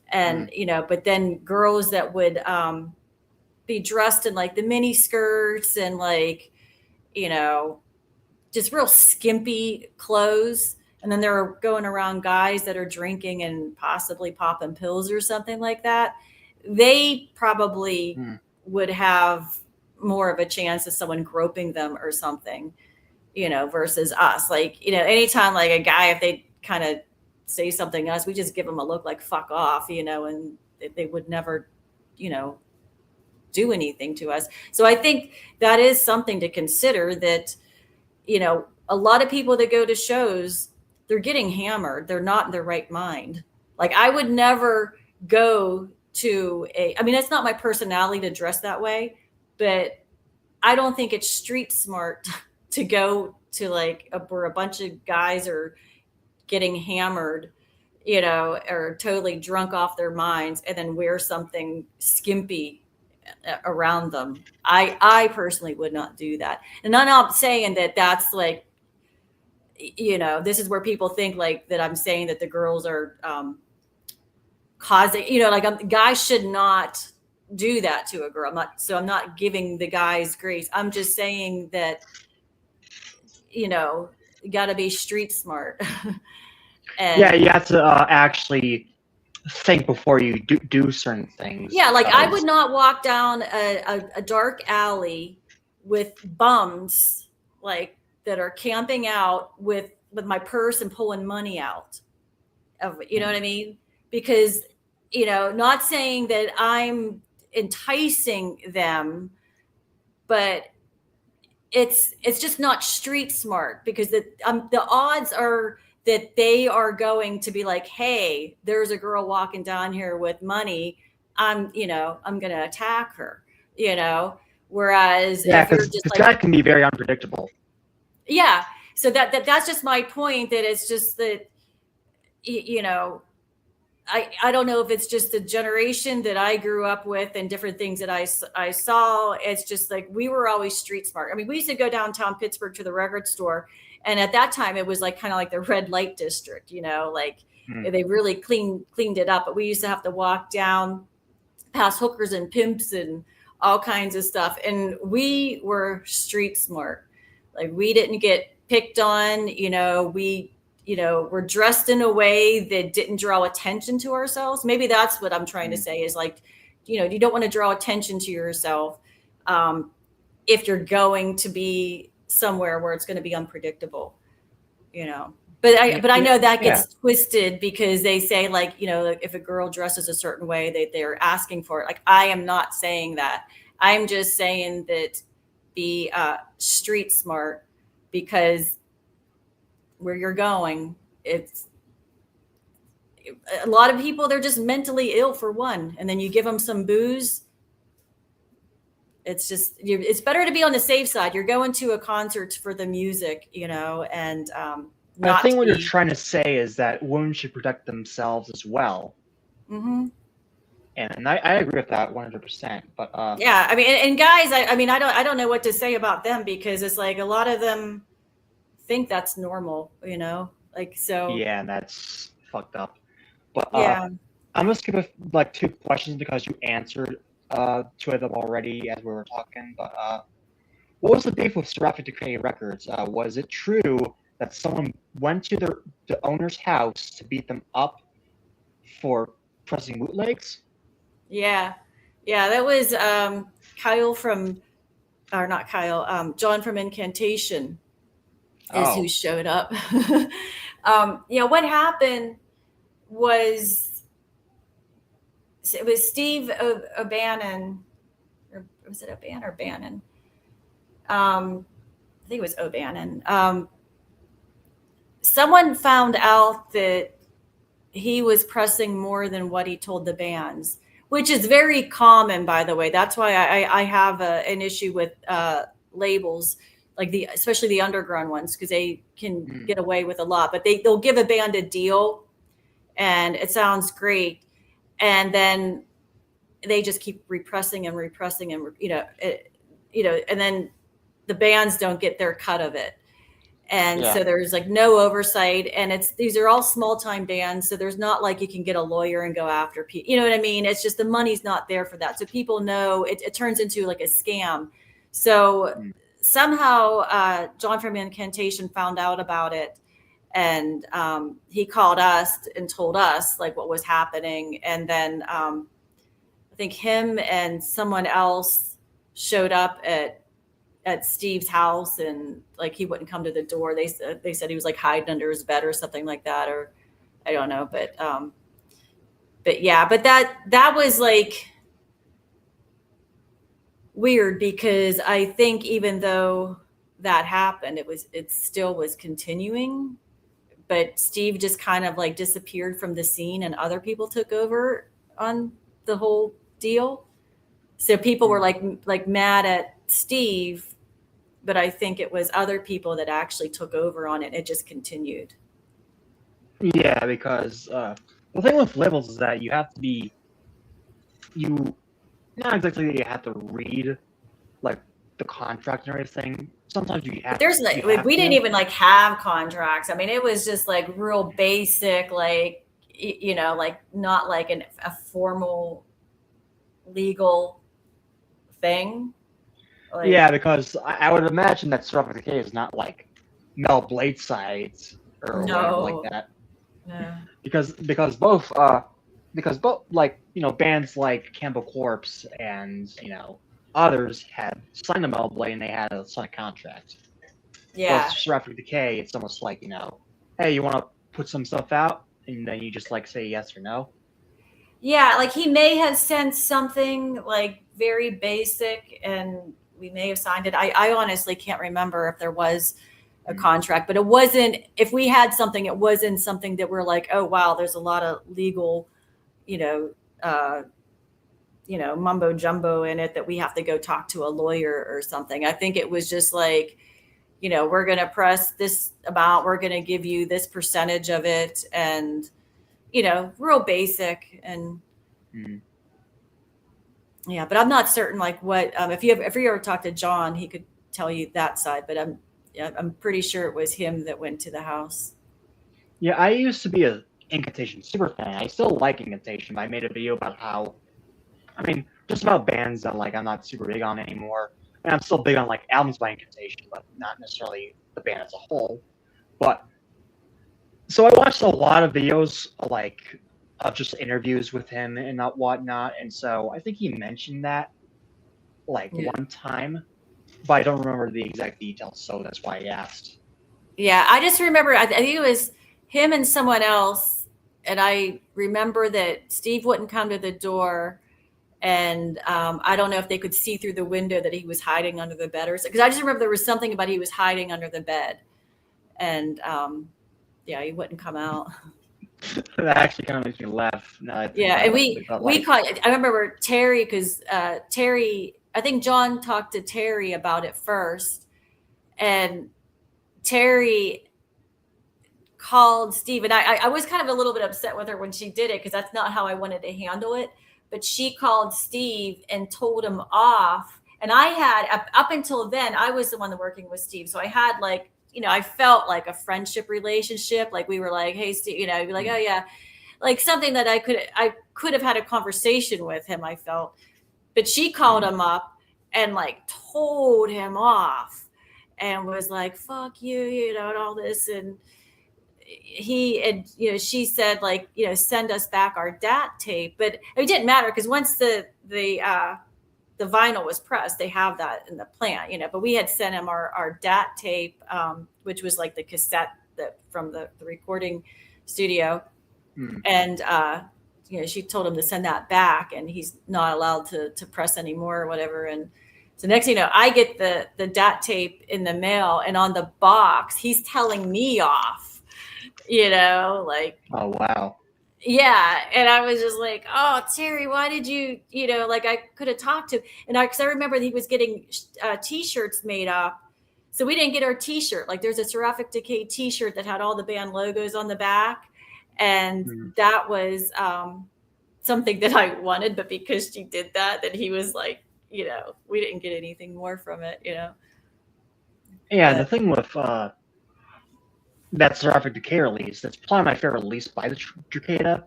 And, but then girls that would be dressed in like the mini skirts and like, just real skimpy clothes. And then they're going around guys that are drinking and possibly popping pills or something like that. They probably would have more of a chance of someone groping them or something, versus us. Like, anytime like a guy, if they kind of say something to us, we just give them a look like fuck off, and they would never, do anything to us. So I think that is something to consider, that, a lot of people that go to shows, they're getting hammered. They're not in their right mind. Like I would never go to it's not my personality to dress that way, but I don't think it's street smart to go to like where a bunch of guys are getting hammered, or totally drunk off their minds, and then wear something skimpy around them. I personally would not do that. And I'm not saying that that's like, this is where people think like that I'm saying that the girls are causing, guys should not do that to a girl. I'm not giving the guys grace. I'm just saying that, you got to be street smart. And yeah, you have to actually think before you do certain things. Yeah, like I would not walk down a dark alley with bums like that are camping out with my purse and pulling money out of, you know what I mean? Because, not saying that I'm enticing them, but it's just not street smart, because the odds are that they are going to be like, hey, there's a girl walking down here with money. I'm going to attack her, whereas because that can be very unpredictable. Yeah. So that's just my point, that it's just that, I don't know if it's just the generation that I grew up with and different things that I saw. It's just like we were always street smart. I mean, we used to go downtown Pittsburgh to the record store, and at that time it was like kind of like the red light district, like Mm. they really cleaned it up. But we used to have to walk down past hookers and pimps and all kinds of stuff, and we were street smart. Like we didn't get picked on. We we're dressed in a way that didn't draw attention to ourselves. Maybe that's what I'm trying to Mm. say is like, you don't want to draw attention to yourself if you're going to be somewhere where it's going to be unpredictable, you know. But I know that Yeah. gets twisted because they say like, if a girl dresses a certain way, they're asking for it. Like I am not saying that. I'm just saying that be street smart because where you're going, it's a lot of people, they're just mentally ill for one, and then you give them some booze. It's better to be on the safe side. You're going to a concert for the music, and I not think to what you're be. trying to say is that women should protect themselves as well. Mm-hmm. And I agree with that 100%. But Yeah, I mean, and guys, I don't know what to say about them because it's like a lot of them think that's normal, like so. yeah, that's fucked up. But Yeah, I'm gonna skip like 2 questions because you answered 2 of them already as we were talking. But what was the beef with Sharon of Derkéta Records? Was it true that someone went to the owner's house to beat them up for pressing bootlegs? yeah, yeah. That was Kyle from, or not Kyle, John from Incantation is who Oh, showed up. What happened was it was Steve O'Bannon, or was it O'Bannon or Bannon? I think it was O'Bannon. Someone found out that he was pressing more than what he told the bands, which is very common, by the way. That's why I have an issue with labels, like especially the underground ones, because they can mm, get away with a lot. But they'll give a band a deal, and it sounds great, and then they just keep repressing and repressing, and and then the bands don't get their cut of it. And yeah, so there's like no oversight, and these are all small time bands, so there's not like you can get a lawyer and go after people, you know what I mean? It's just the money's not there for that, so people know it turns into like a scam. So mm, somehow John from Incantation found out about it, and he called us and told us like what was happening, and then I think him and someone else showed up at Steve's house, and like he wouldn't come to the door. They said he was like hiding under his bed or something like that, or I don't know. But yeah, but that was like weird because I think even though that happened, it still was continuing. But Steve just kind of like disappeared from the scene, and other people took over on the whole deal. So people were mm. like mad at Steve, but I think it was other people that actually took over on it, and it just continued. Yeah, because the thing with labels is that you have to be you not exactly that you have to read like the contract and everything. Sometimes But there's like you have we didn't to. even like have contracts. I mean, it was just like real basic, like like not like a formal legal thing. Like Yeah, because I would imagine that Sharon of Derkéta is not like Mel Blade sides or whatever like no, that. no. Because both like bands like Campbell Corpse and others had signed a Mel Blade and they had a signed contract. But Yeah, Seraphic Decay, it's almost like hey, you want to put some stuff out, and then you just like say yes or no. yeah. Like he may have sent something like very basic, and we may have signed it. I honestly can't remember if there was a Mm. contract, but it wasn't. If we had something, it wasn't something that we're like, oh wow, there's a lot of legal, you know, uh, mumbo jumbo in it that we have to go talk to a lawyer or something. I think it was just like, we're going to press this amount, we're going to give you this percentage of it, and real basic. And Mm. yeah, but I'm not certain like what, if you ever talked to John, he could tell you that side, but I'm pretty sure it was him that went to the house. Yeah, I used to be a Incantation super fan. I still like Incantation, but I made a video about how, I mean, just about bands that like I'm not super big on anymore. And I'm still big on like albums by Incantation, but not necessarily the band as a whole. But so I watched a lot of videos like of just interviews with him and whatnot, and so I think he mentioned that like Yeah. one time, but I don't remember the exact details, so that's why I asked. Yeah, I just remember, I think it was him and someone else. And I remember that Steve wouldn't come to the door. And I don't know if they could see through the window that he was hiding under the bed, or because I just remember there was something about he was hiding under the bed. And yeah, he wouldn't come out. That actually kind of makes me laugh. Now that I think Yeah, and about it. But we like, caught. I remember Terry, because Terry. I think John talked to Terry about it first, and Terry called Steve, and I was kind of a little bit upset with her when she did it, because that's not how I wanted to handle it. But she called Steve and told him off, and I had up until then I was the one that working with Steve, so I had like, I felt like a friendship relationship, like we were like, hey Steve, I'd be like, oh yeah, like something that I could have had a conversation with him, I felt. But she called him up and like told him off and was like, fuck you, and all this. And she said like, send us back our DAT tape. But it didn't matter, because once the vinyl was pressed, they have that in the plant, but we had sent him our DAT tape, which was like the cassette that from the recording studio. And she told him to send that back, and he's not allowed to press anymore or whatever. And so next thing you know, I get the DAT tape in the mail, and on the box he's telling me off, like, oh wow. yeah. And I was just like, oh Terry, why did you, like I could have talked to. And because I remember he was getting t-shirts made up, so we didn't get our t-shirt. Like there's a Seraphic Decay t-shirt that had all the band logos on the back, and that was something that I wanted, but because she did that, then he was like, we didn't get anything more from it. Yeah, But the thing with that Seraphic Decay release, that's probably my favorite release by the Derkéta.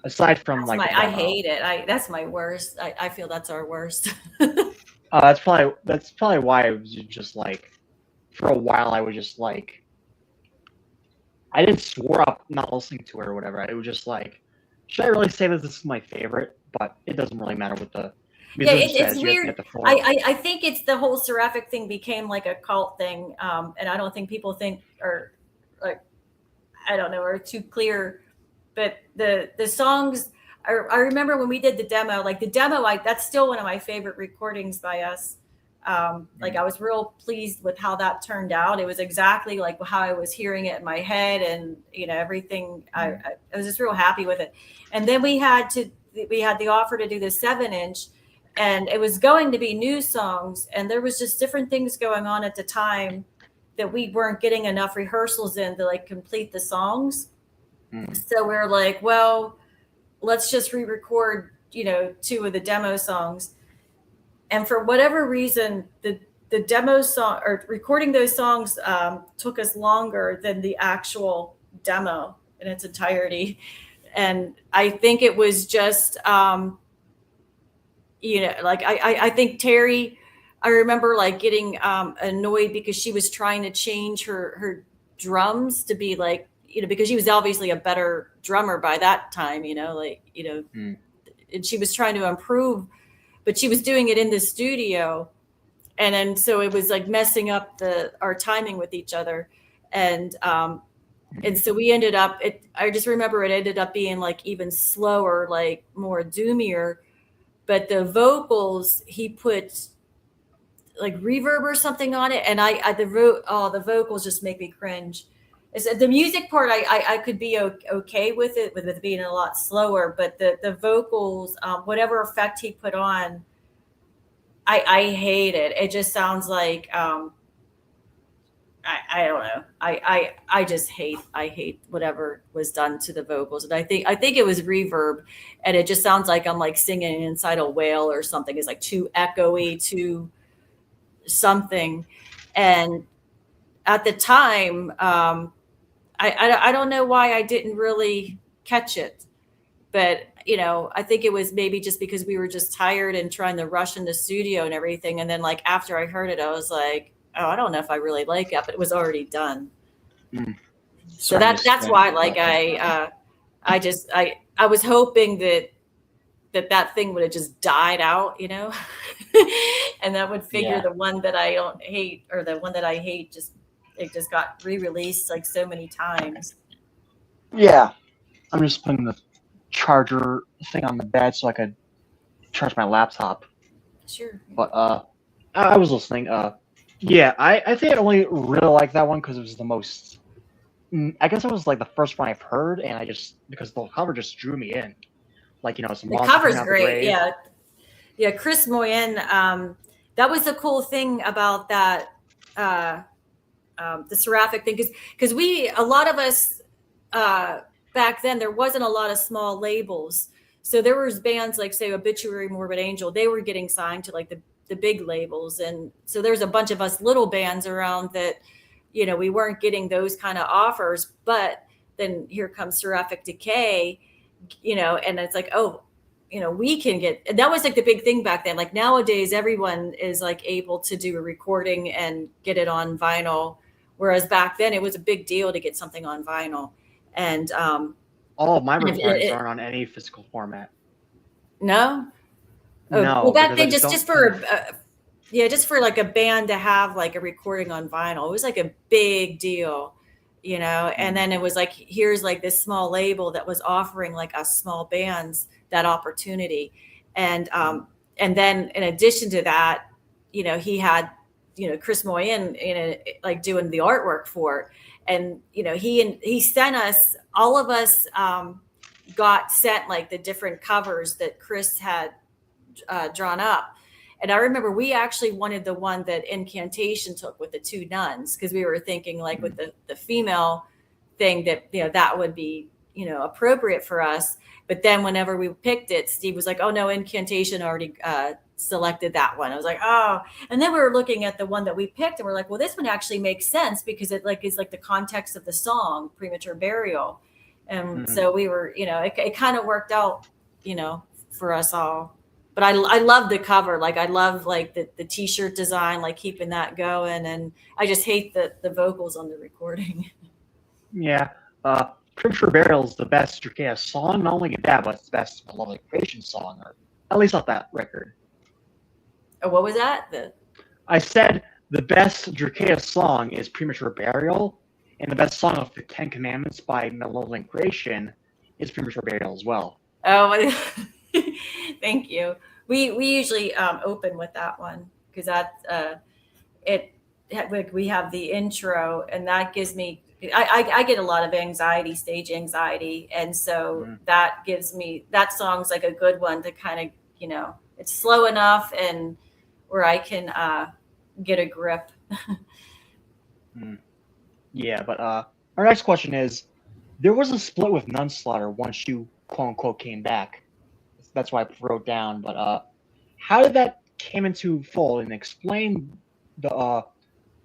Aside from like the I demo. hate it. That's my worst. I feel that's our worst. That's probably why I was just like, for a while I was just like, I didn't swear up not listening to it or whatever. I was just like, should I really say that this is my favorite? But it doesn't really matter what the Yeah, musician it's says. weird. I think it's the whole Seraphic thing became like a cult thing, and I don't think people think, or like, I don't know, are too clear. But the songs, I remember when we did the demo, like the demo, that's still one of my favorite recordings by us. Like I was real pleased with how that turned out. It was exactly like how I was hearing it in my head, and everything. I was just real happy with it. And then we had the offer to do the 7-inch, and it was going to be new songs, and there was just different things going on at the time that we weren't getting enough rehearsals in to like complete the songs. So we were like, well, let's just re-record, 2 of the demo songs. And for whatever reason, the demo song, or recording those songs, took us longer than the actual demo in its entirety. And I think it was just, like I think Terry, I remember like getting annoyed because she was trying to change her drums to be like, because she was obviously a better drummer by that time, and she was trying to improve, but she was doing it in the studio. And then, so it was like messing up our timing with each other. And so we ended up, I just remember it ended up being like even slower, like more doomier, but the vocals, he put like reverb or something on it. And the vocals just make me cringe. The music part, I could be okay with it being a lot slower, but the vocals, whatever effect he put on, I hate it. It just sounds like, I I don't know. I just hate whatever was done to the vocals. And I think it was reverb, and it just sounds like I'm like singing inside a whale or something. It's like too echoey, too something. And at the time, I don't know why I didn't really catch it, but I think it was maybe just because we were just tired and trying to rush in the studio and everything. And then like after I heard it, I was like, oh, I don't know if I really like it, but it was already done. So that's why like I was hoping that thing would have just died out, and that would figure the one that I don't hate, or the one that I hate, it just got re-released like so many times. Yeah, I'm just putting the charger thing on the bed so I could charge my laptop. Sure. But I was listening. Yeah, I think I only really liked that one because it was the most. I guess it was like the first one I've heard, and because the cover just drew me in. Like some the cover's great. Yeah, Chris Moyen. That was the cool thing about that. The Seraphic thing, because a lot of us back then, there wasn't a lot of small labels. So there was bands like, say, Obituary, Morbid Angel. They were getting signed to like the big labels, and so there's a bunch of us little bands around that, we weren't getting those kind of offers. But then here comes Seraphic Decay, and it's like, oh, we can get. And that was like the big thing back then. Like nowadays, everyone is like able to do a recording and get it on vinyl. Whereas back then, it was a big deal to get something on vinyl. And all of my recordings aren't on any physical format. No. No. Well, back then, just for like a band to have like a recording on vinyl, it was like a big deal, And then it was like, here's like this small label that was offering like us small bands that opportunity, and then in addition to that, he had. Chris Moyen, like doing the artwork for it. And, he sent us, all of us got sent like the different covers that Chris had drawn up. And I remember we actually wanted the one that Incantation took with the two nuns, because we were thinking like with the female thing that, that would be, appropriate for us. But then whenever we picked it, Steve was like, oh no, Incantation already selected that one. I was like, oh. And then we were looking at the one that we picked, and we're like, well, this one actually makes sense because it like is like the context of the song, Premature Burial. And so we were, it kind of worked out, for us all. But I love the cover. Like I love like the t-shirt design, like keeping that going. And I just hate the vocals on the recording. Yeah. Premature Burial is the best Derkéta song. Not only that, but it's the best Lovely Creation song, or at least off that record. Oh, what was that? I said the best Derkéta song is Premature Burial, and the best song of the Ten Commandments by Malevolent Creation is Premature Burial as well. Oh, thank you. We usually open with that one because that we have the intro, and that gives me. I get a lot of stage anxiety, and so that gives me, that song's like a good one to kind of, it's slow enough and where I can get a grip. Yeah, but our next question is, there was a split with Nunslaughter once you quote unquote came back. That's why I wrote down. But how did that came into fold, and explain the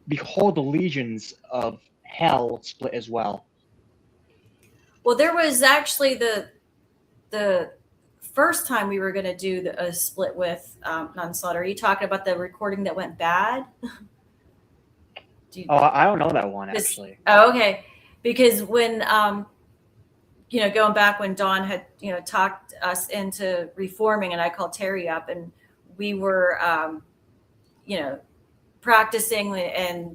Behold the Legions of Hell split as well? Well, there was actually the first time we were going to do a split with Nunslaughter. Are you talking about the recording that went bad? I don't know that one actually. Oh, okay. Because when going back when Dawn had talked us into reforming, and I called Terry up, and we were practicing, and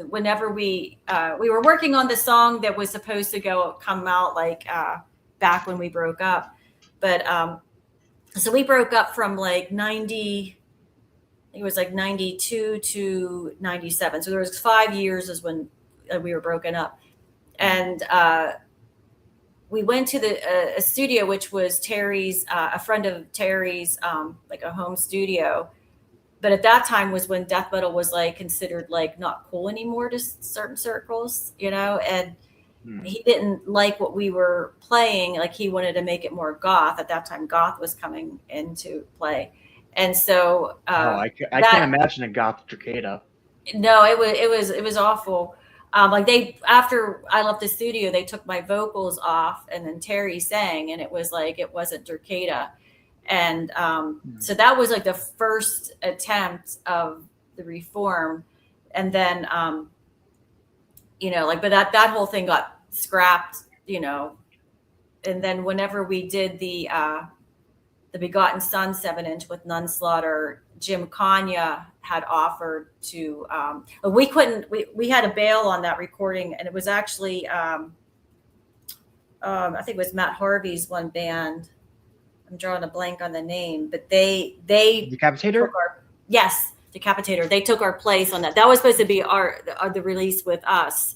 whenever we were working on the song that was supposed to come out like back when we broke up, but so we broke up from like 90. It was like 92 to 97. So there was 5 years is when we were broken up, and we went to a studio, which was Terry's, a friend of Terry's, like a home studio. but at that time was when death metal was like considered like not cool anymore to certain circles, you know, and he didn't like what we were playing. Like he wanted to make it more goth. At that time, goth was coming into play, and so I can't imagine a goth Derkéta. no, it was awful. Like after I left the studio, they took my vocals off, and then Terry sang, and it was like it wasn't Derkéta, and so that was like the first attempt of the reform, and then you know, like, but that whole thing got scrapped, you know, and then whenever we did the Begotten Son 7-inch with Nunslaughter, Jim Kanya had offered to, we couldn't, we had to bail on that recording, and it was actually, I think it was Matt Harvey's one band. I'm drawing a blank on the name, but they Decapitator? Yes, Decapitator. They took our place on that. That was supposed to be the release with us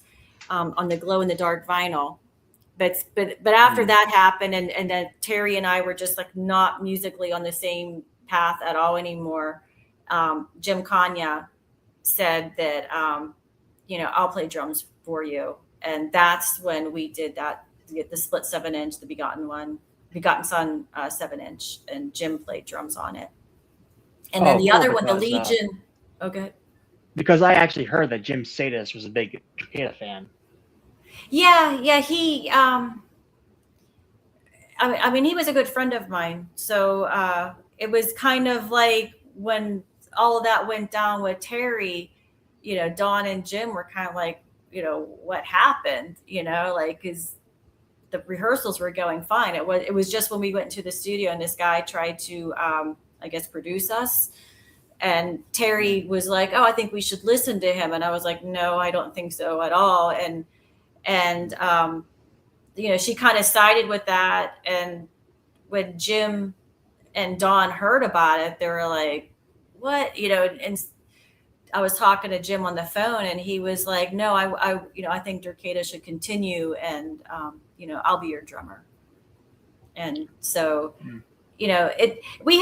on the Glow in the Dark vinyl. But after that happened, and then Terry and I were just like not musically on the same path at all anymore. Jim Kanya said that, you know, I'll play drums for you. And that's when we did that, the split 7-inch, the Begotten Son 7-inch, and Jim played drums on it. And then the other one, the Legion. Okay. Because I actually heard that Jim Sadis was a big Derkéta fan. Yeah, he. I mean, he was a good friend of mine. So it was kind of like when all of that went down with Terry, you know, Don and Jim were kind of like, you know, what happened, you know, like, because the rehearsals were going fine. It was just when we went into the studio and this guy tried to, I guess, produce us. And Terry was like, oh, I think we should listen to him. And I was like, no, I don't think so at all. And you know, she kind of sided with that. And when Jim and Dawn heard about it, they were like, what, you know, and I was talking to Jim on the phone, and he was like, no, I you know, I think Derkéta should continue, and you know, I'll be your drummer. And so, you know, we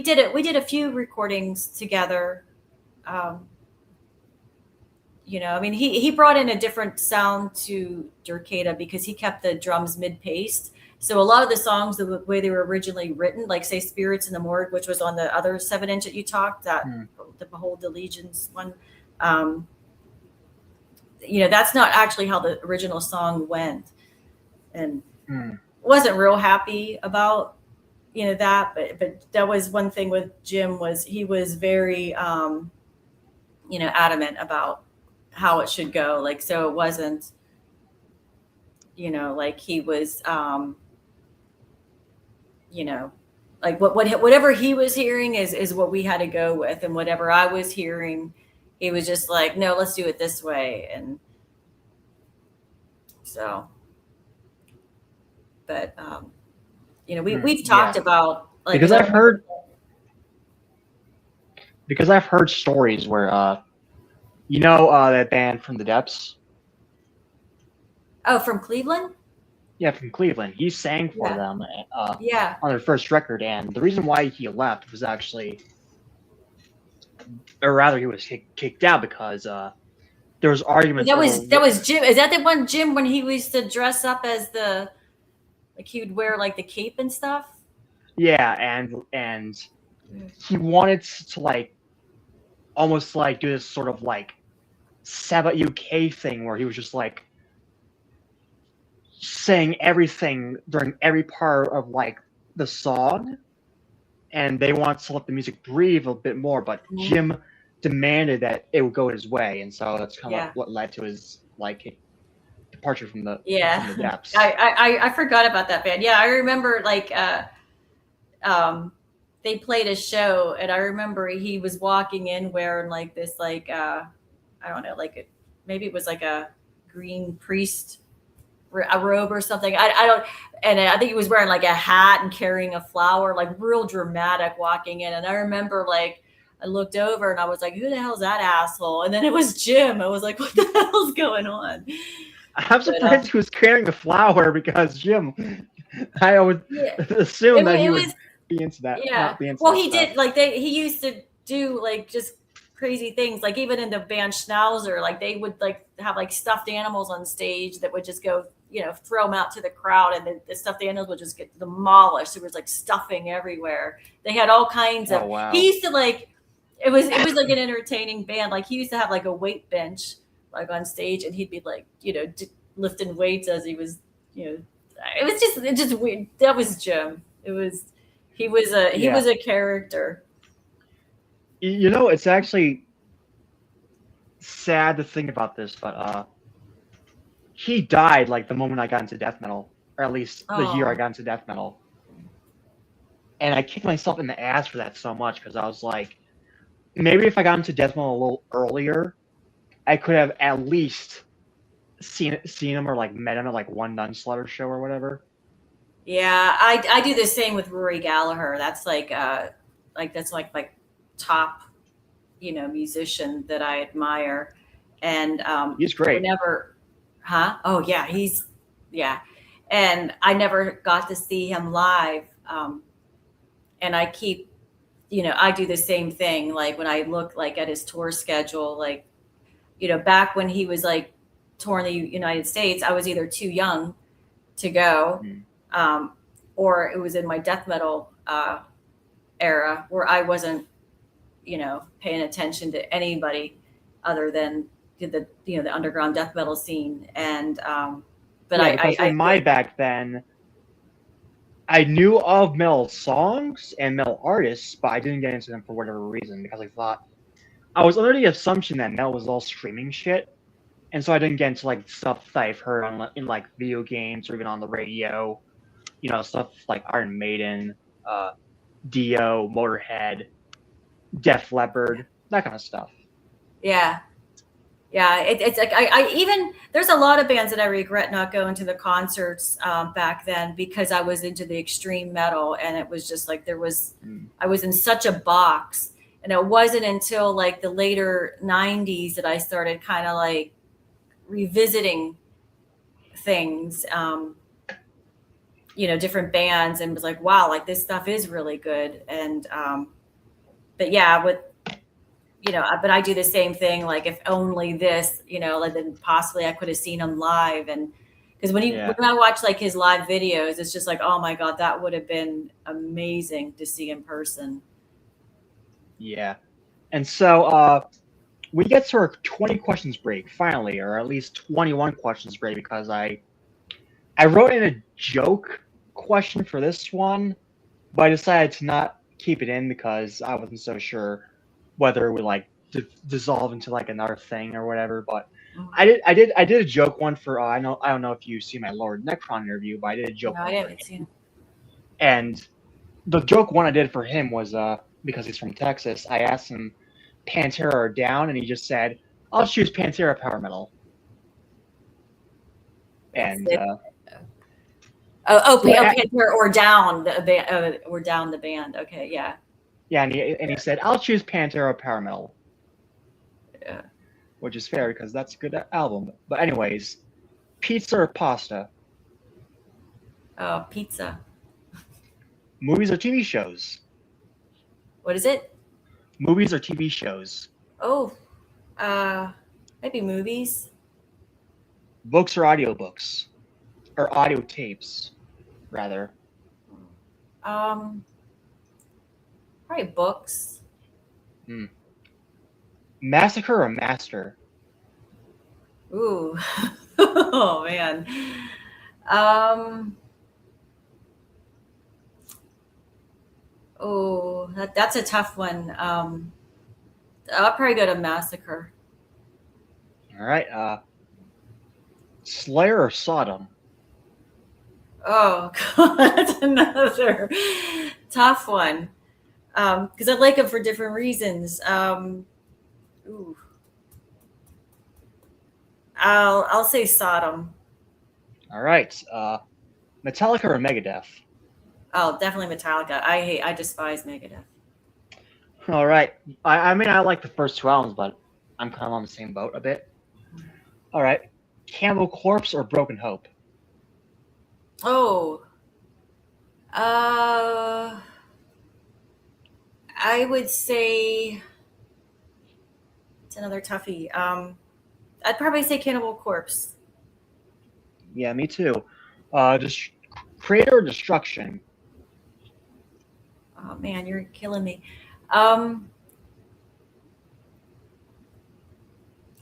did a few recordings together. You know, I mean, he brought in a different sound to Derkéta because he kept the drums mid-paced. So a lot of the songs, the way they were originally written, like say Spirits in the Morgue, which was on the other 7-inch that you talked, that the Behold the Legions one, you know, that's not actually how the original song went. And wasn't real happy about, you know, that, but that was one thing with Jim, was he was very, you know, adamant about how it should go. Like, so it wasn't, you know, like he was, you know, like whatever he was hearing is what we had to go with. And whatever I was hearing, he was just like, no, let's do it this way. And so, but, you know, we've talked about, like, because I've heard stories where, you know, that band From the Depths. Oh, from Cleveland? Yeah, from Cleveland. He sang for them on their first record, and the reason why he left was actually, or rather, he was kicked out because there was arguments. That was Jim. Is that the one, Jim, when he used to dress up as the, like, he would wear like the cape and stuff? Yeah, and he wanted to like almost like do this sort of like Sabbath UK thing where he was just like saying everything during every part of like the song, and they wanted to let the music breathe a bit more, but Jim demanded that it would go his way, and so that's kind of what led to his like departure from the Depths. I forgot about that band. Yeah, I remember like they played a show, and I remember he was walking in wearing like this, like I don't know, like maybe it was like a green priest, a robe or something. I don't, and I think he was wearing like a hat and carrying a flower, like real dramatic walking in. And I remember like I looked over and I was like, who the hell's that asshole? And then it was Jim. I was like, what the hell's going on? I'm surprised he was carrying a flower, because Jim, I would assume that he was. be into that. Yeah. Not be into Well, that he stuff. did he used to do like just crazy things. Like even in the band Schnauzer, like they would like have like stuffed animals on stage that would just go, throw them out to the crowd, and the stuffed animals would just get demolished. There was like stuffing everywhere. They had all kinds Oh of. wow. He used to like. It was like an entertaining band. Like he used to have like a weight bench like on stage, and he'd be like, lifting weights as he was, it just weird. That was Jim. He was Yeah. a character. It's actually sad to think about this, but he died like the moment I got into death metal, or at least the year I Oh, got into death metal. And I kicked myself in the ass for that so much because I was like, maybe if I got into death metal a little earlier, I could have at least seen him or like met him at like one Nunslaughter show or whatever. yeah. I do the same with Rory Gallagher. That's that's like my top, musician that I admire. And He's great. whenever, huh? Oh yeah, yeah. And I never got to see him live. And I keep, I do the same thing. Like when I look like at his tour schedule, like, back when he was like touring the United States, I was either too young to go, Mm. or it was in my death metal era where I wasn't, paying attention to anybody other than the underground death metal scene. And but Yeah, because I in feel my back then, I knew of metal songs and metal artists, but I didn't get into them for whatever reason because I was under the assumption that metal was all streaming shit, and so I didn't get into like stuff that I've heard in like video games or even on the radio. Stuff like Iron Maiden, uh, Dio, Motorhead, Def Leppard, that kind of stuff. yeah. Yeah, it's like I even there's a lot of bands that I regret not going to the concerts back then because I was into the extreme metal, and it was just like Mm. I was in such a box. And it wasn't until like the later 90s that I started kind of like revisiting things, different bands, and was like, wow, like this stuff is really good. And but yeah, but I do the same thing. Like if only this, like then possibly I could have seen him live. And because when Yeah, I watch like his live videos, it's just like, oh my God, that would have been amazing to see in person. yeah. And so we get to our 20 questions break finally, or at least 21 questions break, because I wrote in a joke question for this one, but I decided to not keep it in because I wasn't so sure whether it would like dissolve into like another thing or whatever. But Mhm. I did a joke one for I don't know if you see my Lord Necron interview, but I did a No, joke I one for didn't see him. him. And the joke one I did for him was because he's from Texas. I asked him Pantera or Down, and he just said, "I'll choose Pantera Power Metal." That's And it. well, Pantera or down the band, or down the band. Okay, yeah, yeah, and he said, "I'll choose Pantera Power Metal," yeah. which is fair because that's a good album. But anyways, pizza or pasta, Oh, pizza. movies or TV shows, What is it? movies or TV shows, Oh, maybe movies. books or audiobooks, or audio tapes, rather. Um, Probably books. Hmm. Massacre or master? Ooh, oh man. Um, oh, that's a tough one. I'll probably go to Massacre. All right. Slayer or Sodom? Oh, God, that's another tough one. Because I like them for different reasons. Ooh, I'll say Sodom. All right. Metallica or Megadeth? Oh, definitely Metallica. I despise Megadeth. All right. I mean, I like the first two albums, but I'm kind of on the same boat a bit. All right. Cannibal Corpse or Broken Hope? Oh, uh, I would say it's another toughie. I'd probably say Cannibal Corpse. Yeah, me too. Just creator or destruction. Oh man, you're killing me. Um,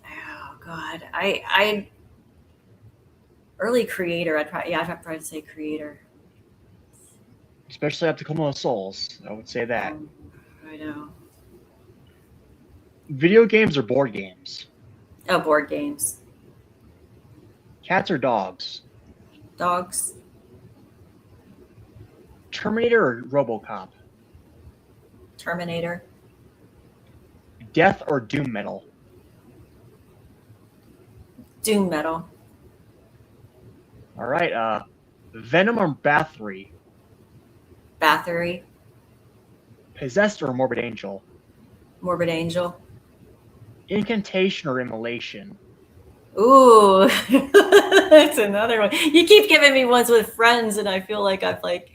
oh God, I early creator. I'd probably say creator. Especially after Tacoma of Souls. I would say that. I know. Video games or board games? Oh, board games. Cats or dogs? Dogs. Terminator or Robocop? Terminator. Death or doom metal? Doom metal. All right. Venom or Bathory? Bathory. Possessed or Morbid Angel? Morbid Angel. Incantation or Immolation? Ooh, that's another one. You keep giving me ones with friends, and I feel like I've like,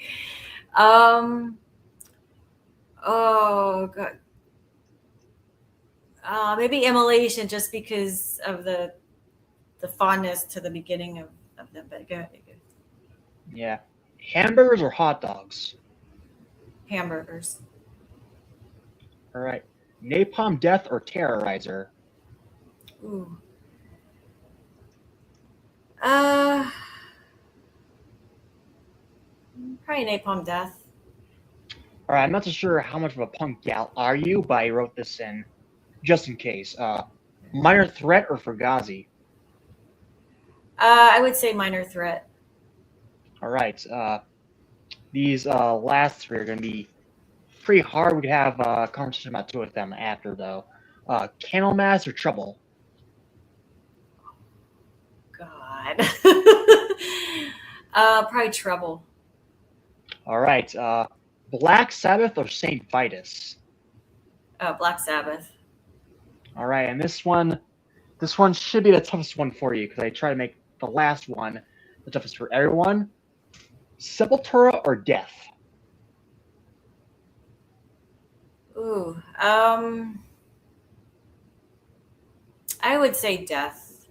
oh god, maybe Immolation, just because of the fondness to the beginning of them. But go. Yeah. Hamburgers or hot dogs? Hamburgers. All right. Napalm Death or Terrorizer? Ooh. Probably Napalm Death. All right. I'm not so sure how much of a punk gal are you, but I wrote this in just in case. Minor Threat or Fugazi? I would say Minor Threat. All right. These last three are going to be pretty hard. We could have a conversation about two of them after, though. Candlemass or Trouble? God. Probably Trouble. All right. Black Sabbath or Saint Vitus? Black Sabbath. All right, and this one should be the toughest one for you because I try to make the last one the toughest for everyone. Sepultura or Death? Ooh. I would say Death.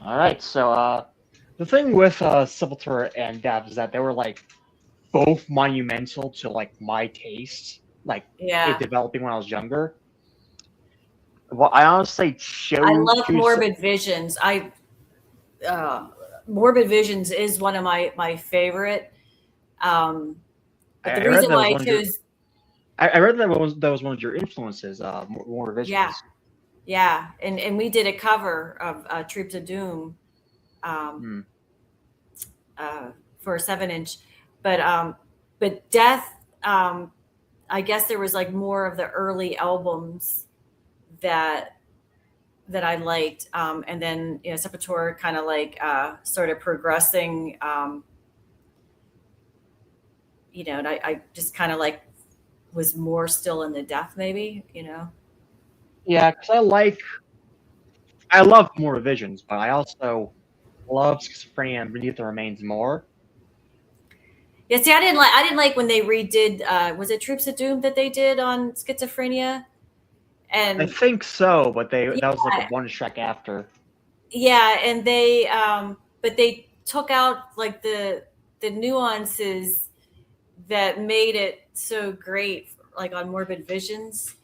All right, so the thing with Sepultura and Death is that they were like both monumental to like my taste, like Yeah. it developing when I was younger. Well, I honestly chose. I love Morbid Visions. Morbid Visions is one of my favorite. But the reason why I chose. I read that was one of your influences, Morbid Visions. Yeah, and we did a cover of Troops of Doom for a 7-inch, but Death. I guess there was like more of the early albums that I liked, and then Sepultura kind of like started progressing. And I just kind of like was more still in the Death, maybe. Yeah, because I love Morbid Visions, but I also love Schizophrenia and Beneath the Remains more. Yeah, see, I didn't like when they redid. Was it Troops of Doom that they did on Schizophrenia? And I think so, but that was like a bonus track after. Yeah, and but they took out like the nuances that made it so great, like on Morbid Visions.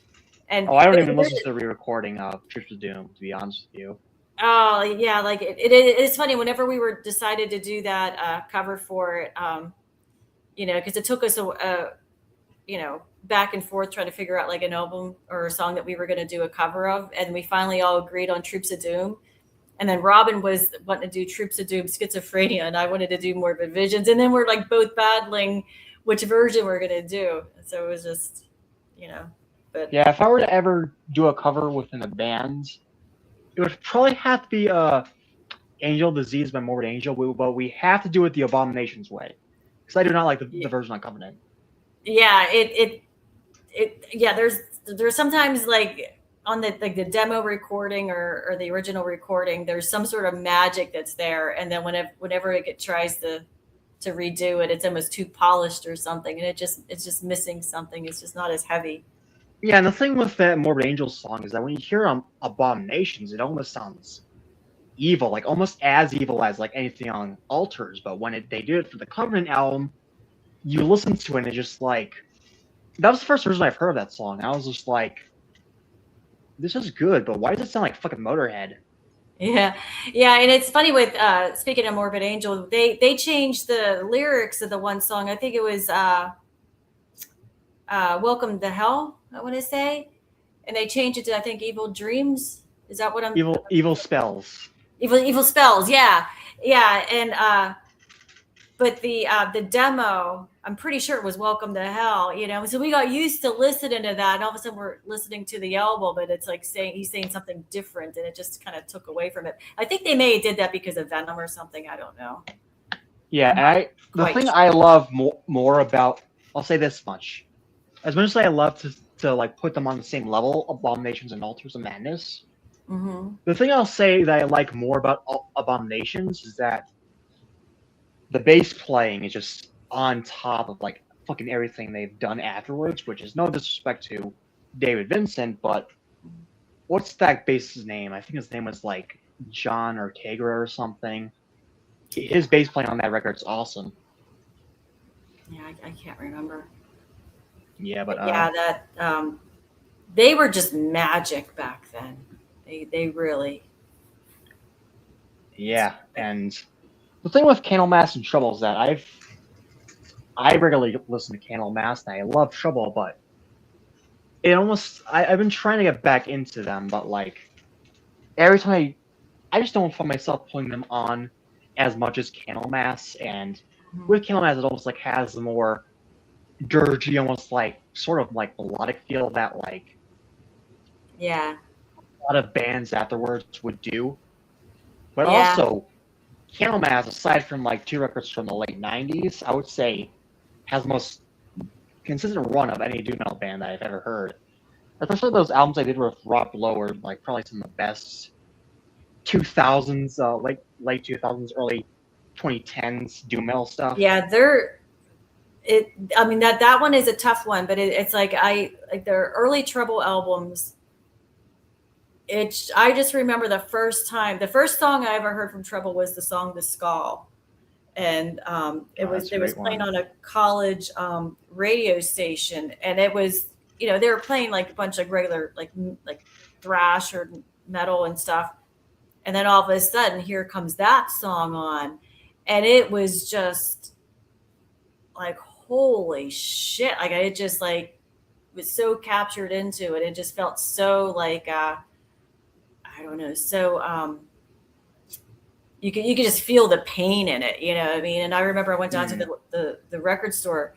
And I don't even listen to the re-recording of Troops of Doom, to be honest with you. Oh yeah, like it's funny whenever we were decided to do that cover for it, because it took us back and forth trying to figure out like an album or a song that we were going to do a cover of, and we finally all agreed on Troops of Doom. And then Robin was wanting to do Troops of Doom, Schizophrenia, and I wanted to do Morbid Visions, and then we're like both battling which version we're going to do. So it was just, but yeah, if I were to ever do a cover within a band, it would probably have to be Angel Disease by Morbid Angel, but we have to do it the Abominations way, because I do not like the version on Covenant. Yeah, there's sometimes like on the demo recording or the original recording, there's some sort of magic that's there, and then whenever it tries to to redo it. It's almost too polished or something, and it's just missing something. It's just not as heavy. Yeah, and the thing with that Morbid Angels song is that when you hear Abominations, it almost sounds evil, like almost as evil as like anything on Altars. But when they did it for the Covenant album, you listen to it and it's just like, that was the first version I've heard of that song. I was just like, this is good, but why does it sound like fucking Motorhead? Yeah, yeah, and it's funny with speaking of Morbid Angel, they changed the lyrics of the one song. I think it was "Welcome to Hell." I want to say, and they changed it to I think "Evil Dreams." Is that what I'm? Evil spells. Evil spells. Yeah, yeah, and but the demo, I'm pretty sure it was "Welcome to Hell." You know, so we got used to listening to that, and all of a sudden we're listening to the album, but it's like he's saying something different, and it just kind of took away from it. I think they may have did that because of Venom or something. I don't know. Yeah, the thing I love more about, I'll say this much, as much as I love to like put them on the same level, Abominations and Altars of Madness. Mm-hmm. The thing I'll say that I like more about Abominations is that the bass playing is just on top of like fucking everything they've done afterwards, which is no disrespect to David Vincent, but what's that bass's name? I think his name was like John Ortega or something. His bass playing on that record's awesome. Yeah, I can't remember. Yeah, but yeah, that they were just magic back then. They really. Yeah, and the thing with Candlemass and Trouble is that I regularly listen to Candlemass and I love Trouble, but it almost I've been trying to get back into them, but like every time I just don't find myself putting them on as much as Candlemass, and with Candlemass it almost like has the more dirgy, almost like sort of like melodic feel that like a lot of bands afterwards would do. But also Candlemass, aside from like 2 records from the late 90s, I would say has the most consistent run of any doom metal band that I've ever heard. Especially those albums I did with Rob Lower, like probably some of the best 2000s, late 2000s, early 2010s doom metal stuff. Yeah, I mean that one is a tough one, but it's like their early Trouble albums. I just remember the first song I ever heard from Trouble was the song "The Skull," and it was playing on a college radio station, and it was they were playing like a bunch of regular like thrash or metal and stuff, and then all of a sudden here comes that song on, and it was just like holy shit! Like I just like was so captured into it. It just felt so like I don't know. So you could just feel the pain in it, you know what I mean? And I remember I went down to the record store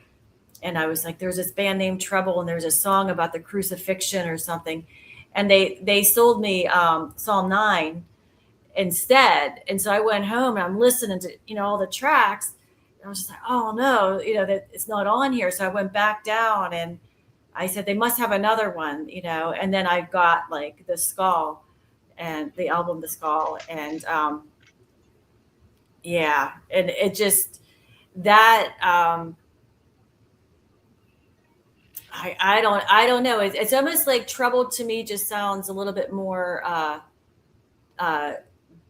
and I was like, there's this band named Trouble and there's a song about the crucifixion or something. And they sold me Psalm 9 instead. And so I went home and I'm listening to, all the tracks. And I was just like, oh no, that it's not on here. So I went back down and I said, they must have another one, and then I got like The Skull and the album The Skull, and and it just that I don't know, it's almost like Trouble to me just sounds a little bit more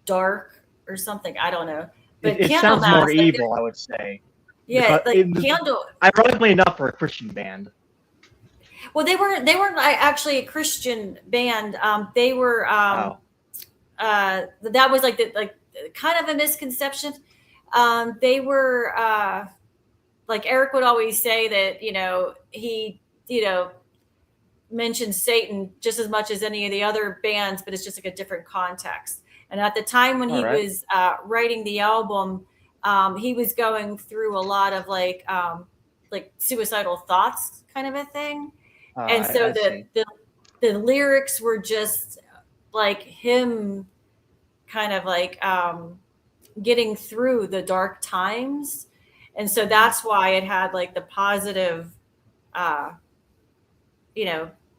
dark or something. I don't know, but it sounds more evil, I would say. Yeah, Candle. Ironically enough, for a Christian band. Well, they weren't actually a Christian band. They were. That was like kind of a misconception. They were like Eric would always say that he mentioned Satan just as much as any of the other bands, but it's just like a different context. And at the time when he was writing the album, he was going through a lot of like suicidal thoughts, kind of a thing. And so the lyrics were just like him kind of like getting through the dark times. And so that's why it had like the positive,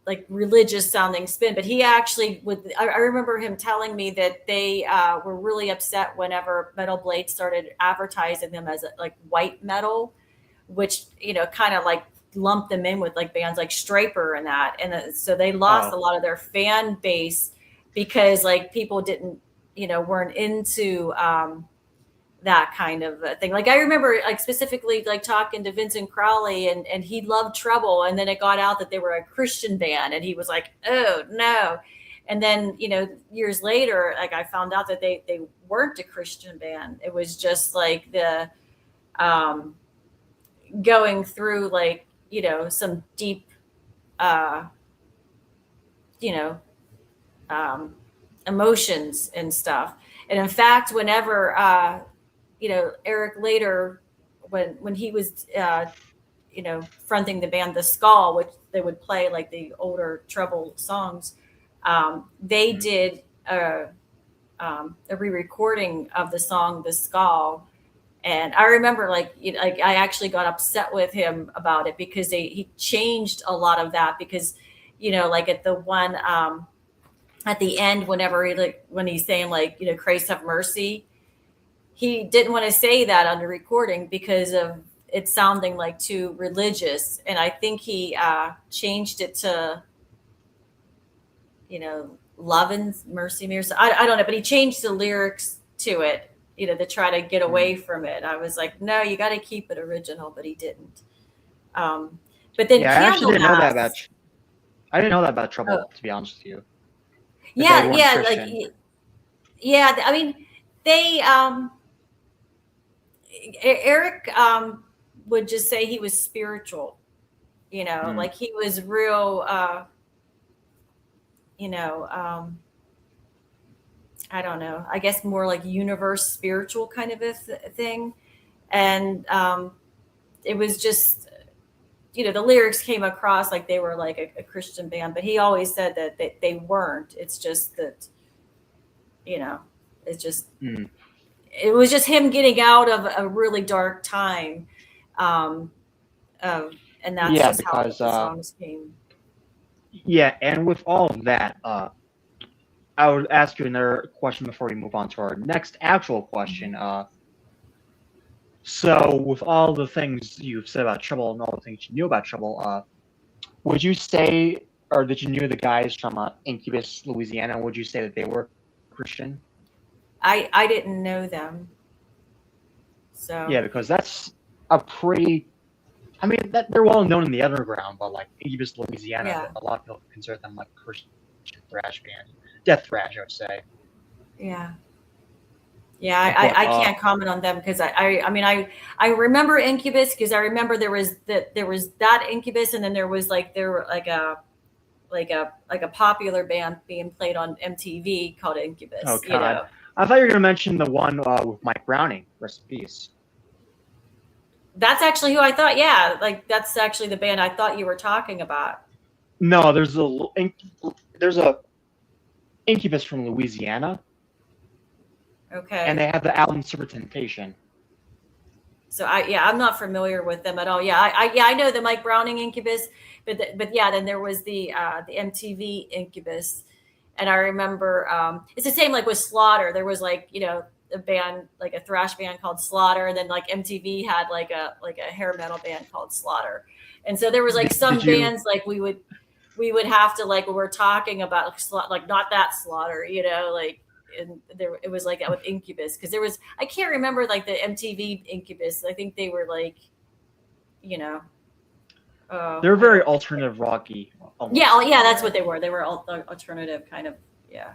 like religious sounding spin, but he actually would. I remember him telling me that they were really upset whenever Metal Blade started advertising them as like white metal, which kind of like lumped them in with like bands like Striper and that, and so they lost a Oh, lot of their fan base because like people didn't weren't into that kind of a thing. Like I remember like specifically like talking to Vincent Crowley and he loved Trouble. And then it got out that they were a Christian band and he was like, oh no. And then, years later, like I found out that they weren't a Christian band. It was just like the um, going through like, some deep, uh, you know, um, emotions and stuff. And in fact, whenever, Eric later, when he was, fronting the band The Skull, which they would play like the older Trouble songs, they mhm. did a re-recording of the song The Skull. And I remember like I actually got upset with him about it because he changed a lot of that because, like at the one, at the end, whenever when he's saying like, Christ have mercy, he didn't want to say that on the recording because of it sounding like too religious. And I think he changed it to, love and mercy mirror. So I don't know, but he changed the lyrics to it, to try to get away Mm. from it. I was like, no, you got to keep it original, but he didn't. Um, but then Yeah, I actually didn't know that about. Candlemass. I didn't know that about Oh, Trouble, to be honest with you, that they yeah, weren't yeah, like Christian. yeah. I mean, they Eric would just say he was spiritual, Mm. like he was real, you know, um, I don't know, I guess more like universe spiritual kind of a thing. And it was just, the lyrics came across like they were like a Christian band, but he always said that they weren't. It's just that, you know, it's just, Mm. it was just him getting out of a really dark time. Um, and that's Yeah, just how because the songs came. yeah, and with all of that, I would ask you another question before we move on to our next actual question. So with all the things you've said about Trouble and all the things you knew about Trouble, would you say, or did you knew the guys from Incubus, Louisiana? Would you say that they were Christian? I didn't know them, so Yeah, because that's a pretty. I mean, that they're well known in the underground, but like Incubus, Louisiana, yeah, a lot of people consider them like Christian thrash band, death thrash, I would say. yeah. Yeah, But I can't comment on them because I mean I remember Incubus because I remember there was that Incubus and then there was like there were like a popular band being played on MTV called oh Incubus. god, I thought you were gonna mention the one with Mike Browning, rest in peace. That's actually who I thought. Yeah, like that's actually the band I thought you were talking about. No, there's a Incubus from Louisiana, and Okay. they have the album Super Temptation. So I'm not familiar with them at all. Yeah, I know the Mike Browning Incubus, but yeah, then there was the MTV Incubus, and I remember it's the same like with Slaughter. There was like a band like a thrash band called Slaughter, and then like MTV had like a hair metal band called Slaughter, and so there was like Did some you? bands like we would have to like when we're talking about like not that Slaughter, like and there it was like that with Incubus because there was I can't remember like the MTV Incubus. I think they were like you know They're I very don't alternative rocky, yeah oh, almost in yeah a that's way. what they were. They were alternative kind of yeah.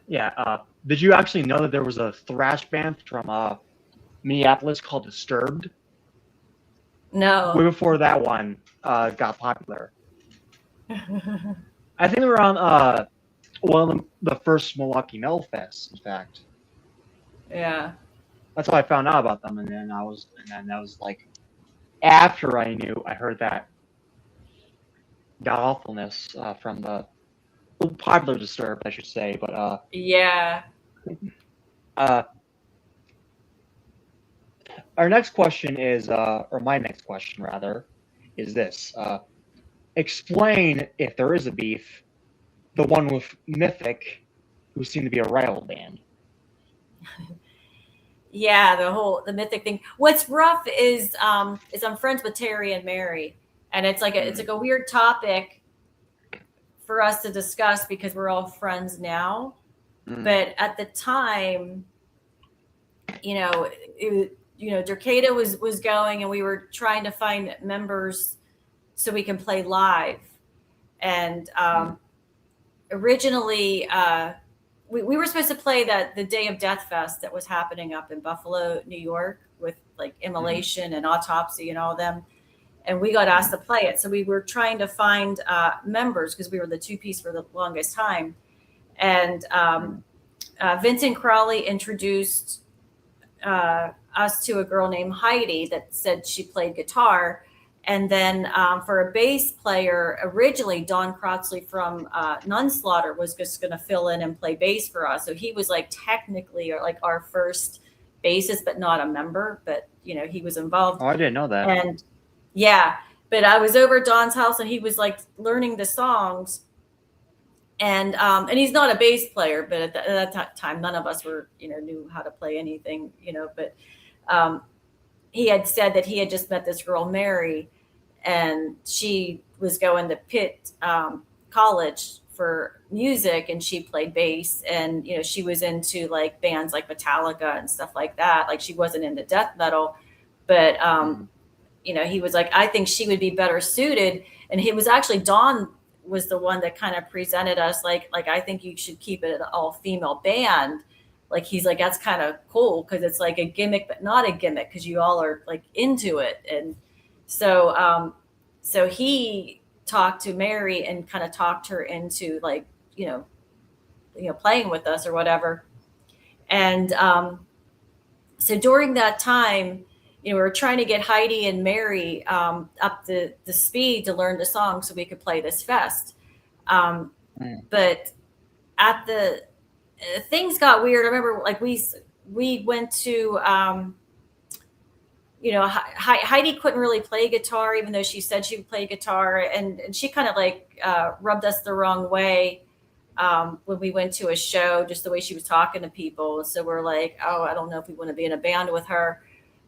Yeah. Did you actually know that there was a thrash band from Minneapolis called Disturbed? Way No. before that one got popular. I think they were on one of the first Milwaukee Metal Fest. In fact, Yeah. that's how I found out about them, and then that was like after I heard that god awfulness from the popular Disturbed, I should say. But Yeah. uh, our next question is, or my next question rather, is this. explain if there is a beef, the one with Mythic, who seemed to be a rival band. Yeah, the Mythic thing. What's rough is I'm friends with Terry and Mary, and it's like a weird topic for us to discuss because we're all friends now. But at the time, Derkéta was going, and we were trying to find members so we can play live. And originally, we were supposed to play the Day of Death Fest that was happening up in Buffalo, New York, with like Immolation and Autopsy and all of them. And we got asked to play it. So we were trying to find members because we were the two-piece for the longest time. And Vincent Crowley introduced us to a girl named Heidi that said she played guitar. And then for a bass player, originally Don Crotsley from Nunslaughter was just going to fill in and play bass for us. So he was like technically like our first bassist, but not a member. But he was involved. Oh, I didn't know that. And yeah, but I was over at Don's house, and he was like learning the songs. And he's not a bass player, but at that time, none of us were knew how to play anything. But he had said that he had just met this girl, Mary, and she was going to Pitt College for music, and she played bass, and she was into like bands like Metallica and stuff like that. Like she wasn't into death metal, but he was like, I think she would be better suited. And he was actually Don was the one that kind of presented us like I think you should keep it an all female band. Like he's like, that's kind of cool because it's like a gimmick, but not a gimmick because you all are like into it. And so he talked to Mary and kind of talked her into like, playing with us or whatever. And so during that time, we were trying to get Heidi and Mary up the speed to learn the song so we could play this fest. But at things got weird. I remember like we went to, Heidi couldn't really play guitar, even though she said she would play guitar. And she kind of like rubbed us the wrong way when we went to a show, just the way she was talking to people. So we're like, oh, I don't know if we want to be in a band with her.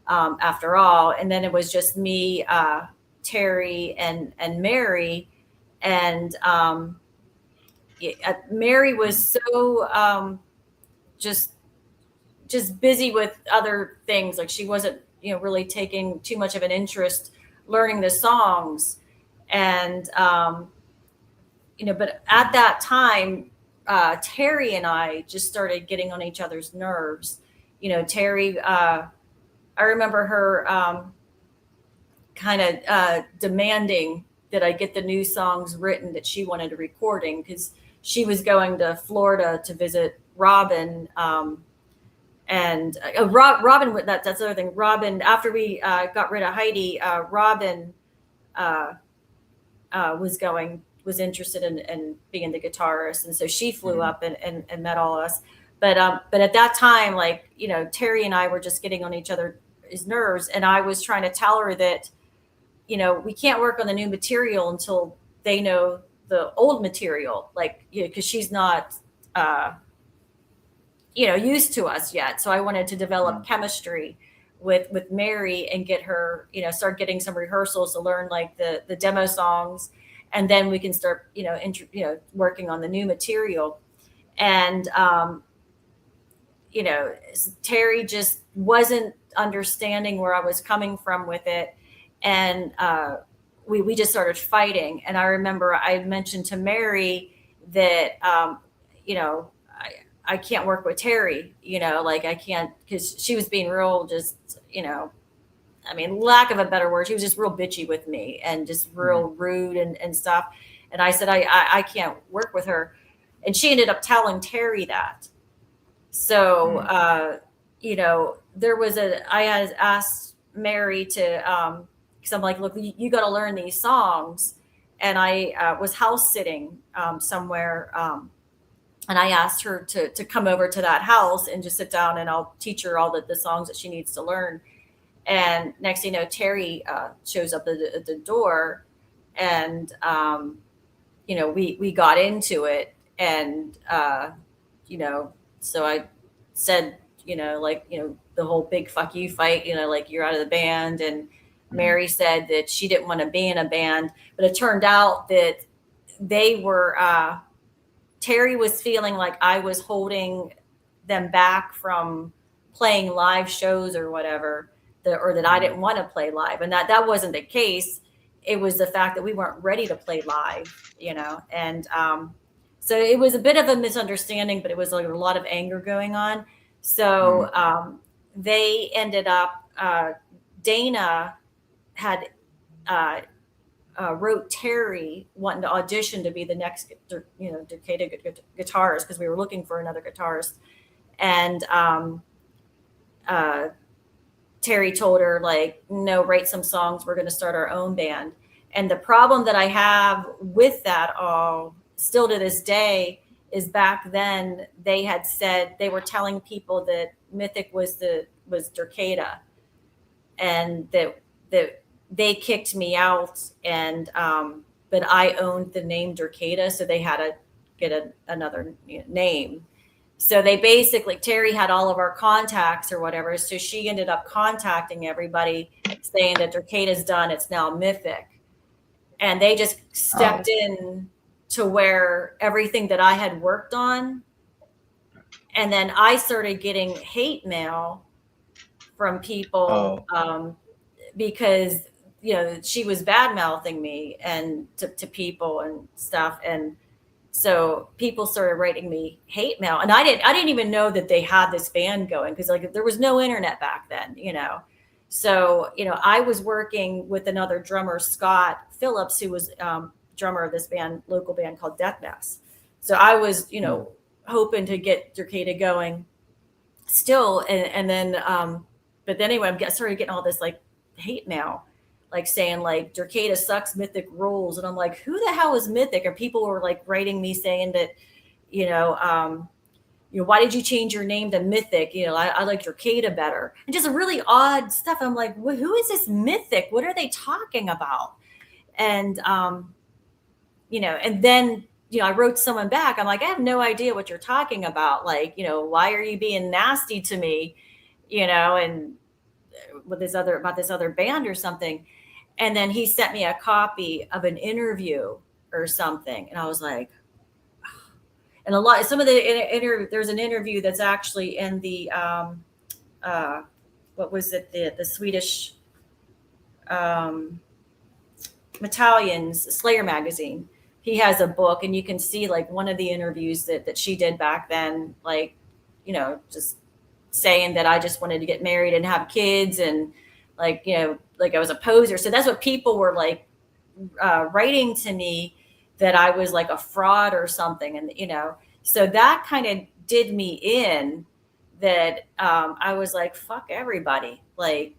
After all. And then it was just me, Terry and Mary. And Mary was so just busy with other things. Like she wasn't, really taking too much of an interest learning the songs. And, but at that time, Terry and I just started getting on each other's nerves. Terry, I remember her kind of demanding that I get the new songs written that she wanted a recording because she was going to Florida to visit Robin. And Robin, that's the other thing. Robin, after we got rid of Heidi, Robin was interested in being the guitarist. And so she flew up and met all of us. But at that time, like, Terry and I were just getting on each other's nerves. And I was trying to tell her that, we can't work on the new material until they know the old material, like, because she's not, used to us yet. So I wanted to develop chemistry with Mary and get her, start getting some rehearsals to learn like the demo songs. And then we can start, working on the new material. And, Terry just wasn't understanding where I was coming from with it. And we just started fighting. And I remember I mentioned to Mary that, I can't work with Terry, like I can't, because she was being real, just, lack of a better word, she was just real bitchy with me and just real rude and stuff. And I said, I can't work with her. And she ended up telling Terry that. So, I had asked Mary to, because I'm like, look, you got to learn these songs. And I was house sitting somewhere. And I asked her to come over to that house and just sit down and I'll teach her all the songs that she needs to learn. And next thing you know, Terry shows up at the door And we got into it, and so I said, the whole big fuck you fight, like, you're out of the band. And Mary said that she didn't want to be in a band, but it turned out that they were Terry was feeling like I was holding them back from playing live shows or whatever, or that I didn't want to play live, and that wasn't the case. It was the fact that we weren't ready to play live, and so it was a bit of a misunderstanding, but it was like a lot of anger going on. So they ended up. Dana had wrote Terry wanting to audition to be the next, Derkéta guitarist, because we were looking for another guitarist. And Terry told her, like, no, write some songs. We're going to start our own band. And the problem that I have with that all, still to this day, is back then they had said, they were telling people that Mythic was Derkéta, and that they kicked me out, and but I owned the name Derkéta, so they had to get another name. So they basically, Terry had all of our contacts or whatever, so she ended up contacting everybody saying that Derkéta's done, it's now Mythic. And they just stepped in to where everything that I had worked on. And then I started getting hate mail from people because she was bad mouthing me and to people and stuff. And so people started writing me hate mail, and I didn't even know that they had this band going, because like there was no internet back then, So I was working with another drummer, Scott Phillips, who was drummer of this band, local band called Death Mess. So I was hoping to get Derkéta going still, and then but then anyway, I started getting all this like hate mail, like saying like Derkéta sucks, Mythic rules. And I'm like, who the hell is Mythic? And people were like writing me saying that, why did you change your name to Mythic? I like Derkéta better, and just really odd stuff. I'm like, who is this Mythic? What are they talking about? And and then I wrote someone back. I'm like, I have no idea what you're talking about. Like, why are you being nasty to me? And with this other band or something. And then he sent me a copy of an interview or something. And I was like, and some of the there's an interview that's actually in the, what was it? The Swedish, Metallions Slayer magazine. He has a book, and you can see like one of the interviews that she did back then, like, just saying that I just wanted to get married and have kids, and like, like I was a poser. So that's what people were like writing to me, that I was like a fraud or something. And, so that kind of did me in, that I was like, fuck everybody. Like,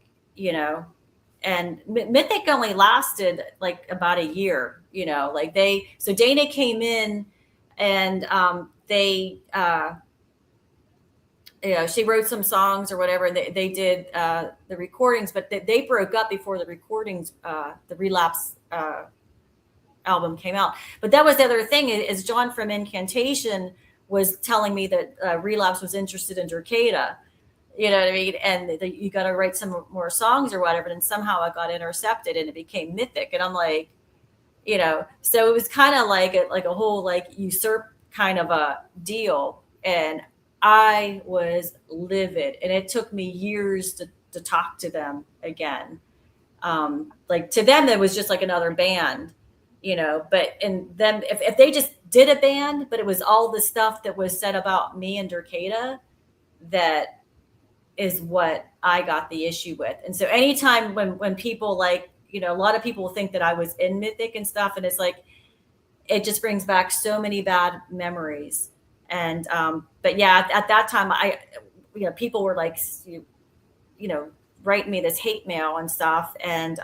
and Mythic only lasted like about a year, like so Dana came in, and they, she wrote some songs or whatever, and they did the recordings, but they broke up before the recordings, the Relapse album came out. But that was the other thing, is John from Incantation was telling me that Relapse was interested in Derkéta, you know what I mean? And you got to write some more songs or whatever. And somehow I got intercepted, and it became Mythic. And I'm like, so it was kind of like a whole like usurp kind of a deal. And I was livid, and it took me years to talk to them again. Like to them, it was just like another band, but and them, if they just did a band, but it was all the stuff that was said about me and Derkéta, that is what I got the issue with. And so anytime when people like, a lot of people think that I was in Mythic and stuff, and it's like, it just brings back so many bad memories. And but yeah, at that time, people were like, writing me this hate mail and stuff, and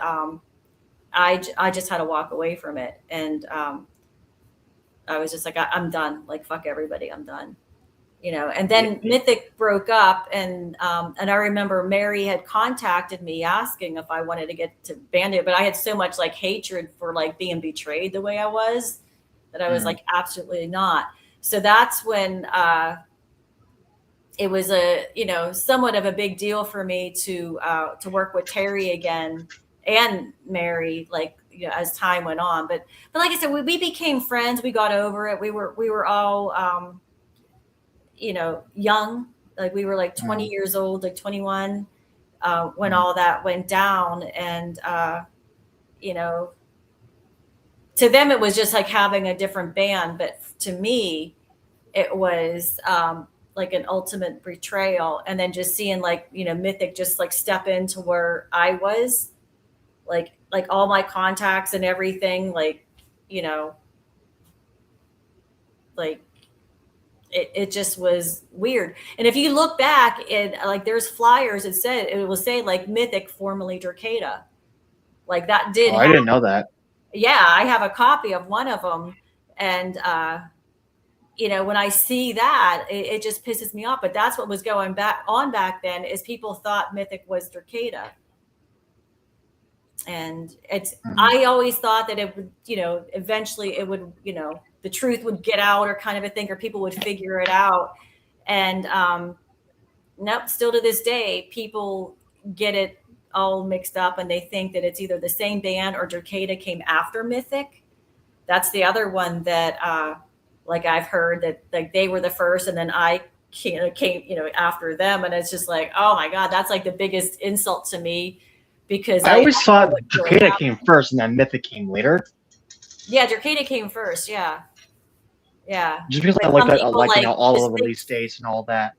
I just had to walk away from it. And I was just like, I'm done. Like, fuck everybody, I'm done. And then Mythic broke up, and I remember Mary had contacted me asking if I wanted to get to Bandit, but I had so much like hatred for like being betrayed the way I was that I was like, absolutely not. So that's when it was somewhat of a big deal for me to work with Terry again and Mary, like, as time went on. But like I said, we became friends. We got over it. We were all young, like we were like 20 years old, like 21, when all that went down. And to them it was just like having a different band, but to me it was like an ultimate betrayal. And then just seeing like Mythic just like step into where I was, like all my contacts and everything, like like it just was weird. And if you look back, like there's flyers, it will say like Mythic, formerly Derkéta, like that did I didn't know that. Yeah, I have a copy of one of them. And when I see that, it just pisses me off. But that's what was going back then, is people thought Mythic was Derkéta. And I always thought that it would, eventually it would, the truth would get out, or kind of a thing, or people would figure it out. And nope, still to this day, people get it all mixed up, and they think that it's either the same band or Derkéta came after Mythic. That's the other one that like I've heard that like they were the first, and then I came after them. And it's just like, oh my God, that's like the biggest insult to me, because I always thought Derkéta came first and then Mythic came later. Yeah, Derkéta came first. Yeah. Just because I looked at all the release dates and all that.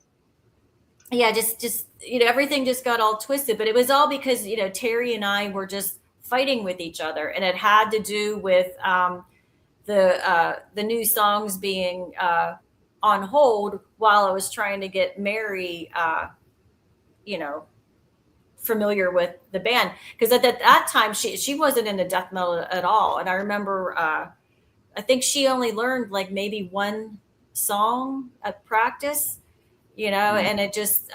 Yeah, just everything just got all twisted. But it was all because Terry and I were just fighting with each other, and it had to do with the new songs being on hold while I was trying to get Mary familiar with the band, because at that time she wasn't into death metal at all. And I remember I think she only learned like maybe one song at practice, and it just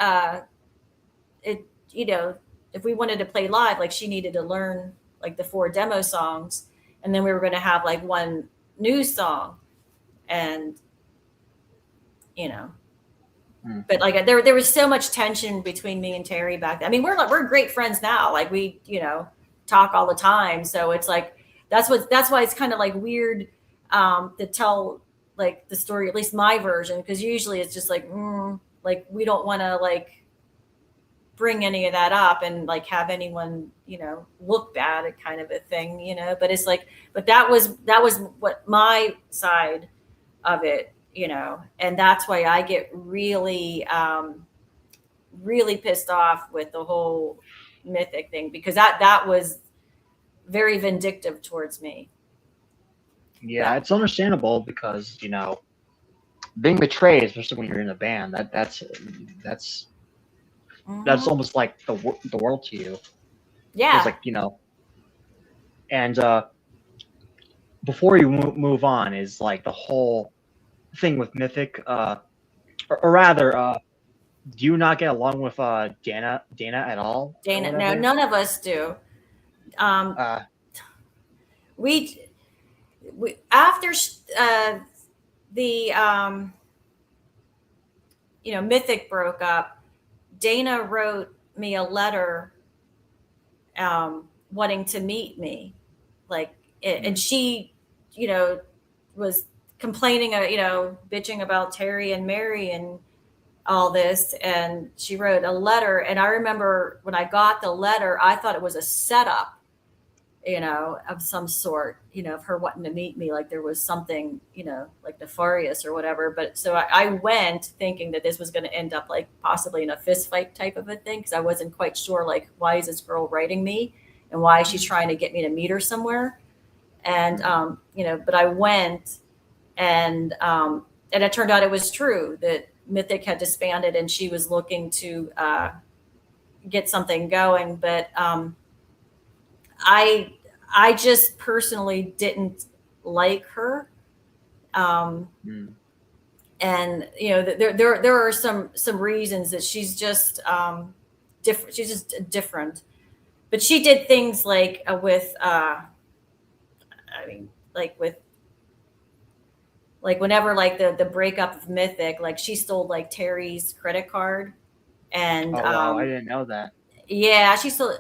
if we wanted to play live, like she needed to learn like the 4 demo songs, and then we were going to have like one new song. And but like there was so much tension between me and Terry back then. I mean, we're great friends now. Like we, talk all the time. So it's like, that's why it's kind of like weird to tell like the story, at least my version. Cause usually it's just like, like we don't want to like bring any of that up and like have anyone, look bad at kind of a thing, but it's like, but that was what my side of it, and that's why I get really, really pissed off with the whole Mythic thing, because that was very vindictive towards me. Yeah, it's understandable, because being betrayed, especially when you're in a band, that's almost like the world to you. Yeah. It's like and before you move on, is like the whole thing with Mythic, or rather, do you not get along with Dana at all? Dana, no, none of us do. We after the Mythic broke up, Dana wrote me a letter wanting to meet me, like, and she was complaining, bitching about Terry and Mary and all this. And she wrote a letter, and I remember when I got the letter, I thought it was a setup, of some sort, of her wanting to meet me, like there was something, like nefarious or whatever. But so I went thinking that this was going to end up like possibly in a fist fight type of a thing, because I wasn't quite sure, like, why is this girl writing me, and why is she trying to get me to meet her somewhere? And but I went, and it turned out it was true that Mythic had disbanded, and she was looking to get something going. But I just personally didn't like her. And there are some reasons that she's just different. She's just different. But she did things like with I mean, like whenever like the breakup of Mythic, like she stole like Terry's credit card, and Oh wow, I didn't know that. yeah, she stole.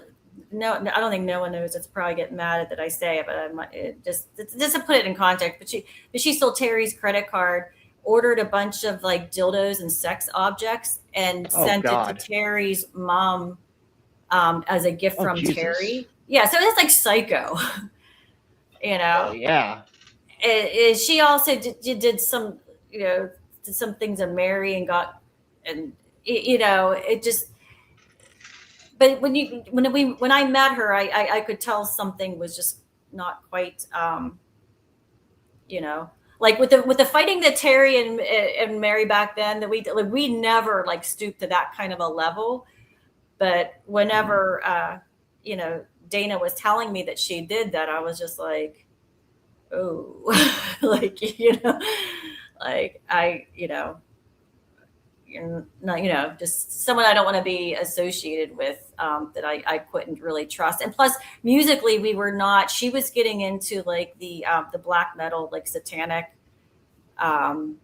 No, I don't think no one knows. It's probably getting mad at that I say it, but I might just to put it in context. But she stole Terry's credit card, ordered a bunch of like dildos and sex objects, and Oh sent it to god. Terry's mom as a gift Oh from Jesus. Terry. Yeah, so it's like psycho, you Well, know. yeah. She also did some, did some things in Mary and got, and it just. But when I met her, I could tell something was just not quite, you know, like with the fighting that Terry and Mary back then, that we never like stooped to that kind of a level. But Mhm. whenever Dana was telling me that she did that, I was just like, oh, like like you're not, just someone I don't want to be associated with, that I couldn't really trust. And plus, musically, we were not. She was getting into like the black metal, like satanic, um,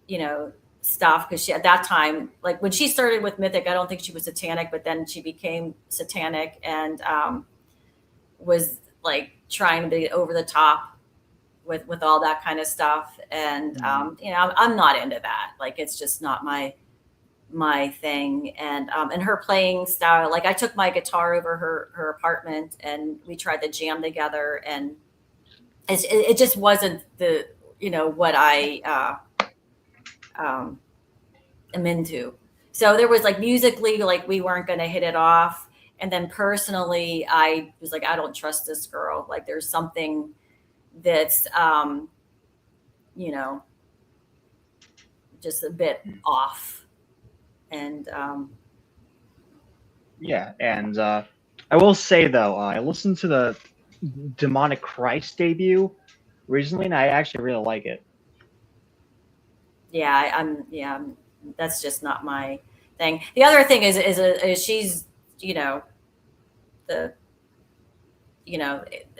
you know, stuff, because she at that time, like when she started with Mythic, I don't think she was satanic, but then she became satanic and was like trying to be over the top with all that kind of stuff. And Mhm. I'm not into that. Like it's just not my thing. And her playing style, like I took my guitar over her apartment and we tried to jam together, and it just wasn't the what I um, am into. So there was like musically, like we weren't going to hit it off, and then personally I was like, I don't trust this girl. Like there's something that's you know just a bit off. And Yeah, and I will say though, I listened to the Demonic Christ debut recently, and I actually really like it. yeah, that's just not my thing. The other thing is she's, you know, the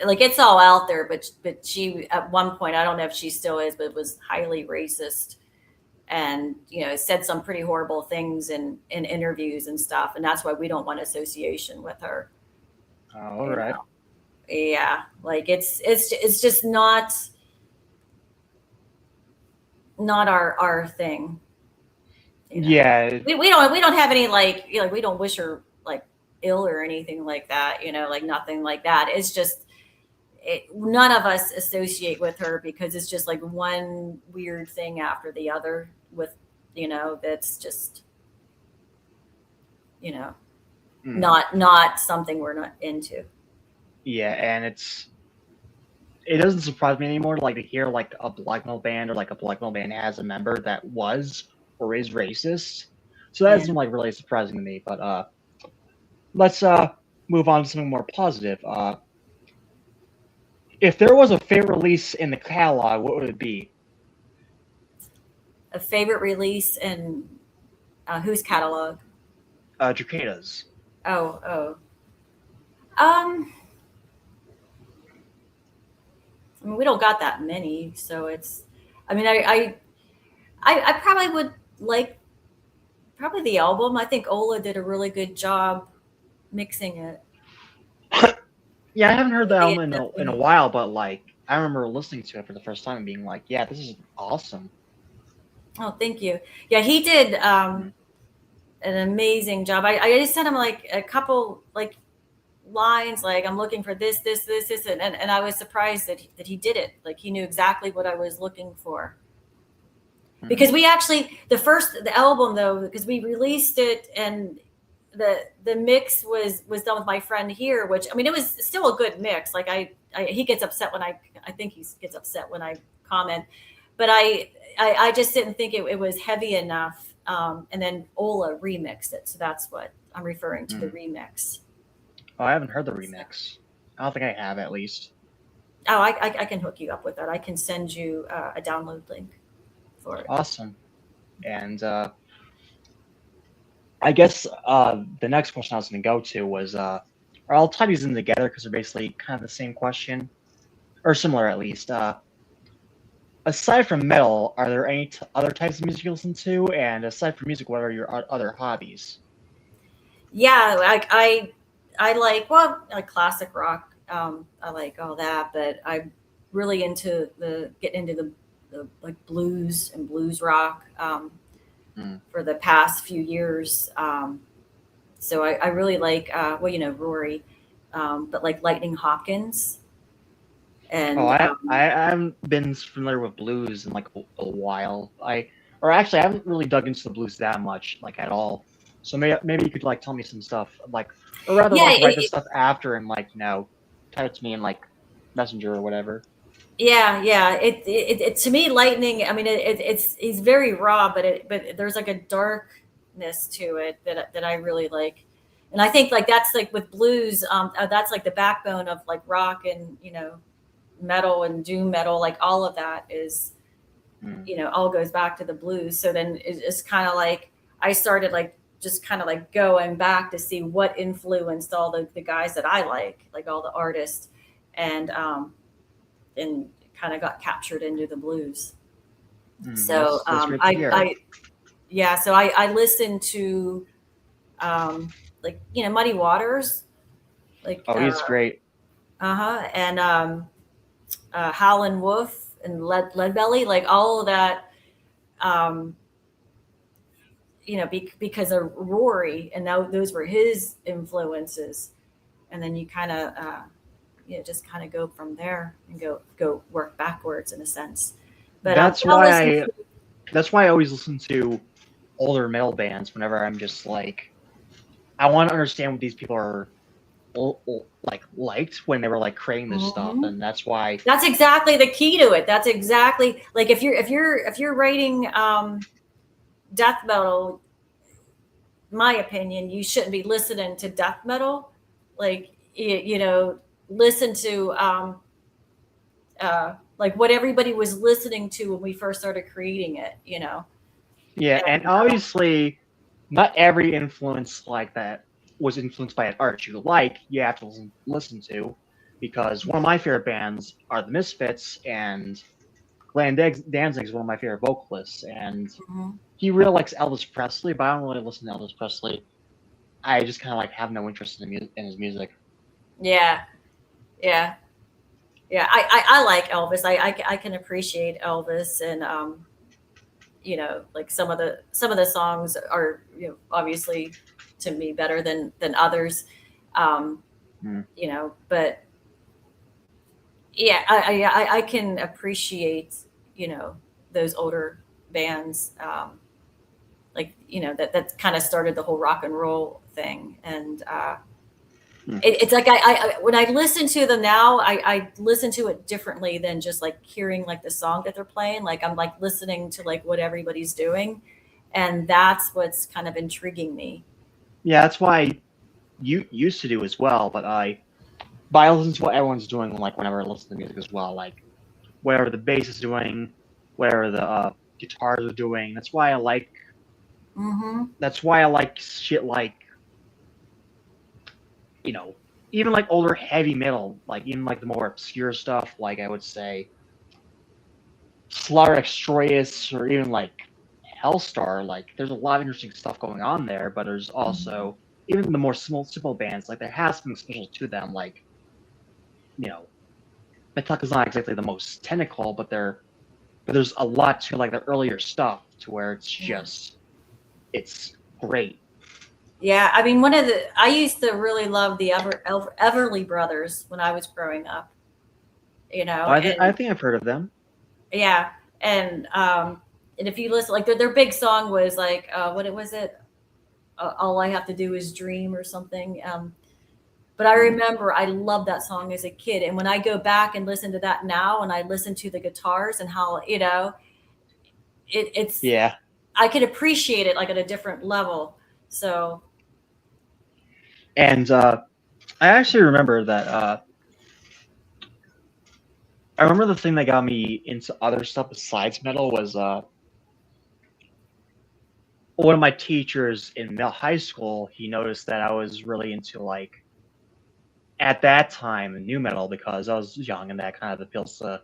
like it's all out there, but she at one point, I don't know if she still is, but was highly racist, and said some pretty horrible things in interviews and stuff, and that's why we don't want association with her. All You right. know, yeah, like it's just not our thing. Yeah. We don't have any like, we don't wish her like ill or anything like that, like nothing like that. It's just none of us associate with her because it's just like one weird thing after the other with, that's just, you know Mm. not something we're not into. Yeah, and it doesn't surprise me anymore, like to hear like a black metal band or like a black metal band has a member that was or is racist. So that Yeah. isn't like really surprising to me. But let's move on to something more positive. If there was a favorite release in the catalog, what would it be? A favorite release in whose catalog? Derkéta's. Oh, oh. um I mean, we don't got that many, so it's. I mean, I probably would like probably the album. I think Ola did a really good job mixing it. Yeah, I haven't heard the album in a The while, but like I remember listening to it for the first time and being like, "Yeah, this is awesome." Oh, thank you. Yeah, he did Mhm. an amazing job. I just sent him like a couple like lines, like I'm looking for this, and I was surprised that he did it. Like he knew exactly what I was looking for. Because Mhm. we actually the album though, because we released it, and the mix was done with my friend here, which I mean it was still a good mix. Like he gets upset when I think he gets upset when I comment, but I just didn't think it was heavy enough. And then Ola remixed it, so that's what I'm referring to, the Mhm. remix. Oh, I haven't heard the So, remix. I don't think I have, at least. oh, I can hook you up with that. I can send you a download link for it. Awesome. And I guess the next question I was going to go to was, or I'll tie these in together because they're basically kind of the same question, or similar at least. Aside from metal, are there any other types of music you listen to? And aside from music, what are your other hobbies? Yeah, I like classic rock. I like all that, but I'm really into getting into the like blues and blues rock for the past few years. So I really like Rory, but like Lightning Hopkins Oh, and I haven't been familiar with blues in like a while. Or actually, I haven't really dug into the blues that much, like at all. So maybe you could like tell me some stuff, like, or rather yeah, like write this stuff after and like type it to me in like Messenger or whatever. yeah. It to me, Lightning. I mean, it's he's very raw, but there's like a darkness to it that I really like, and I think like that's like with blues. That's like the backbone of like rock and metal and doom metal. Like all of that is all goes back to the blues. So then it's kind of like I started like just kind of like going back to see what influenced all the guys that I like all the artists, and kind of got captured into the blues. So That's great to hear. so I listened to like Muddy Waters, like Oh, he's great. and Howlin' Wolf and Leadbelly, like all of that. Um, because of Rory, and now those were his influences, and then you kind of just kind of go from there and go work backwards in a sense. But That's why I always listen to older metal bands whenever I'm just like, I want to understand what these people are like liked when they were like creating this stuff, and that's why. That's exactly the key to it. That's exactly like if you're writing death metal, my opinion, you shouldn't be listening to death metal. Like listen to like what everybody was listening to when we first started creating it. Yeah, and obviously, not every influence like that was influenced by an art you like. You have to listen to, because one of my favorite bands are the Misfits, and Glenn Danzig is one of my favorite vocalists, and he really likes Elvis Presley, but I don't really listen to Elvis Presley. I just kind of like have no interest in his music. Yeah. I like Elvis. I can appreciate Elvis, and like some of the songs are obviously to me better than others. But yeah, I can appreciate those older bands, like that kind of started the whole rock and roll thing. And it's like I when I listen to them now, I listen to it differently than just like hearing like the song that they're playing. Like I'm like listening to like what everybody's doing, and that's what's kind of intriguing me. Yeah, that's why you used to do as well, but I listen to what everyone's doing, like whenever I listen to music as well, like whatever the bass is doing, whatever the guitars are doing. That's why I like. That's why I like shit like, even like older heavy metal, like even like the more obscure stuff, like I would say Slaughter Extroius or even like Hellstar. Like there's a lot of interesting stuff going on there, but there's also even the more simple bands, like there has something special to them. Like, Metallica's not exactly the most technical, but there's a lot to like the earlier stuff to where it's great. Yeah, I mean, I used to really love the Everly Brothers when I was growing up. I think I've heard of them. Yeah, and if you listen, like their big song was like, what was it? All I have to do is dream or something. But I remember I loved that song as a kid, and when I go back and listen to that now, and I listen to the guitars and how it's I could appreciate it like at a different level. So. And I actually remember that. I remember the thing that got me into other stuff besides metal was one of my teachers in middle high school, he noticed that I was really into like at that time new metal because I was young and that kind of appeals to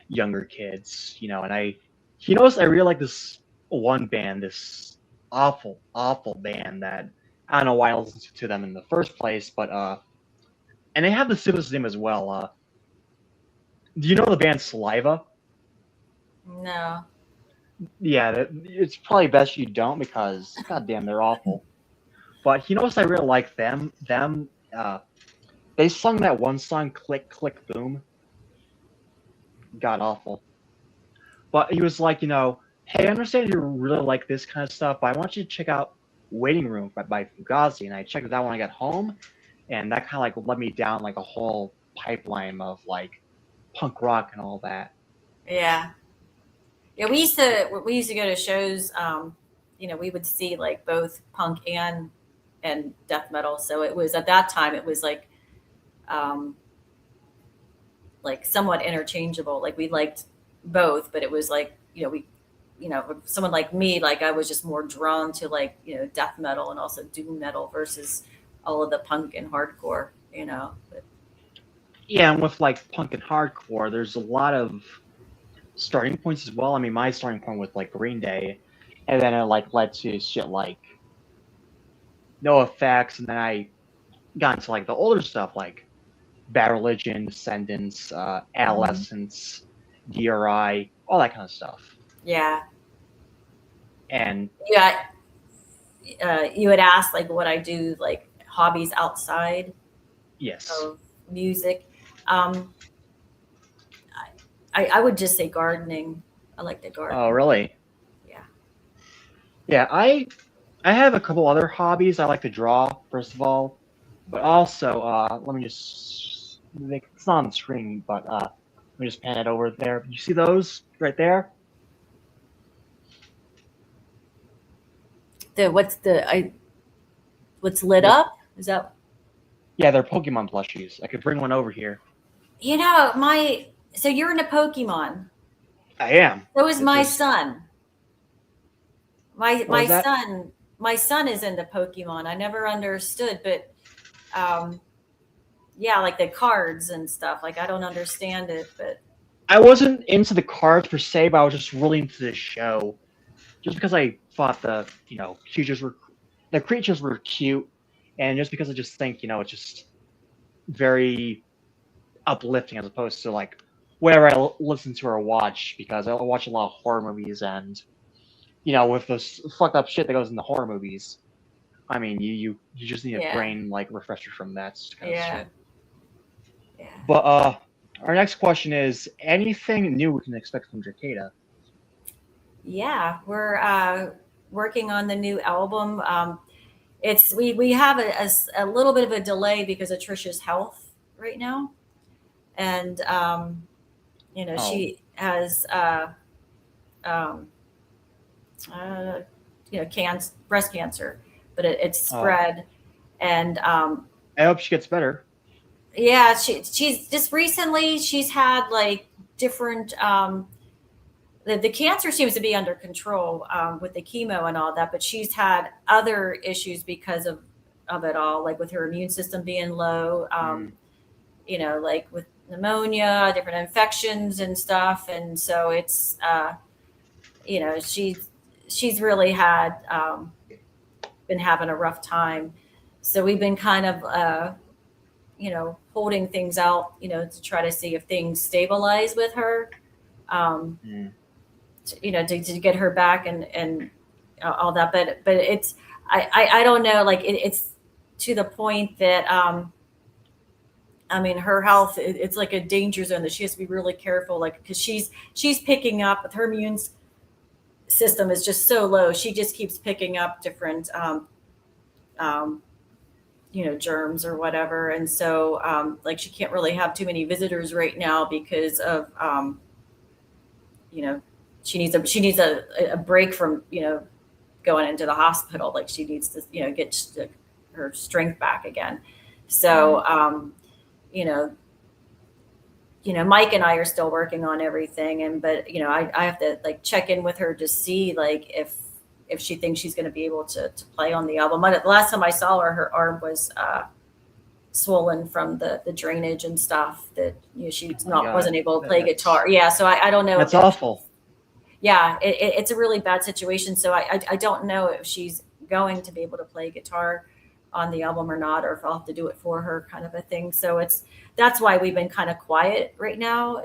younger kids, and he noticed I really like this one band, this awful band that I don't know why I listened to them in the first place, but and they have the stupidest name as well. Do you know the band Saliva? No. Yeah, it's probably best you don't because goddamn, they're awful. But he noticed I really like them. They sung that one song, "Click Click Boom." God awful. But he was like, hey, I understand you really like this kind of stuff, but I want you to check out Waiting Room by Fugazi. And I checked it out when I got home, and that kind of like led me down like a whole pipeline of like punk rock and all that. Yeah. Yeah, we used to go to shows. We would see like both punk and death metal. So it was at that time it was um, like somewhat interchangeable. Like we liked both, but it was like someone like me, like I was just more drawn to like death metal and also doom metal versus all of the punk and hardcore. But Yeah, and with like punk and hardcore, there's a lot of starting points as well. I mean, my starting point was like Green Day, and then it like led to shit like No Effects, and then I got into like the older stuff like Bad Religion, Descendants, Mhm. Adolescence, DRI, all that kind of stuff. Yeah, And yeah. You had asked like what I do, like hobbies outside yes. of music. Um, I would just say gardening. I like to Oh, garden. really? Yeah. Yeah, I have a couple other hobbies. I like to draw, first of all, but also let me just make it's not on the screen, but let me just pan it over there. You see those right there? What's lit They're, up? Is that yeah, they're Pokemon plushies. I could bring one over here. my so you're into Pokemon. I am. So is This my is son. My what my was that? son my son is into Pokemon. I never understood, but um yeah, like the cards and stuff. Like I don't understand it, but I wasn't into the cards per se, but I was just really into the show. Just because I thought the creatures were cute, and just because I just think it's just very uplifting as opposed to like whatever I listen to or watch because I watch a lot of horror movies and with this fucked up shit that goes in the horror movies. I mean, you just need a yeah. brain like refresher from that kind of Yeah. shit. Yeah. But our next question is anything new we can expect from Derkéta? Yeah, we're working on the new album. It's we have a little bit of a delay because of Trisha's health right now, and Oh, she has um, uh, breast cancer, but it's oh, spread, and I hope she gets better. yeah, she's just recently she's had like different the cancer seems to be under control with the chemo and all that, but she's had other issues because of it all, like with her immune system being low, Mm. like with pneumonia, different infections and stuff. And so it's, she's really had been having a rough time. So we've been kind of, holding things out, to try to see if things stabilize with her. Um, Mm. to get her back and all that. But it's I don't know. Like it's to the point that I mean her health it's like a danger zone that she has to be really careful. Like because she's picking up with her immune system is just so low. She just keeps picking up different um, germs or whatever. And so like she can't really have too many visitors right now because of you know she needs a break from going into the hospital. Like she needs to get her strength back again. Mm. So you know Mike and I are still working on everything, and but I have to like check in with her to see like if if she thinks she's going to be able to play on the album. The last time I saw her, her arm was swollen from the drainage and stuff that wasn't able to play guitar. Yeah, so I don't know. That's awful. Yeah, it's a really bad situation. So I don't know if she's going to be able to play guitar on the album or not, or if I'll have to do it for her, kind of a thing. So that's why we've been kind of quiet right now.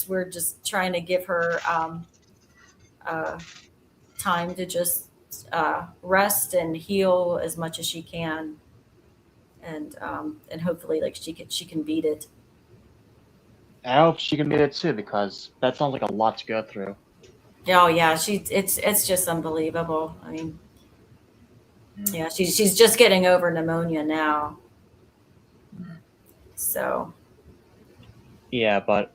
We're just trying to give her time to just rest and heal as much as she can, and hopefully, like, she can beat it. I hope she can beat it too, because that sounds like a lot to go through. Oh yeah, it's just unbelievable. I mean, yeah, she's just getting over pneumonia now. So yeah, but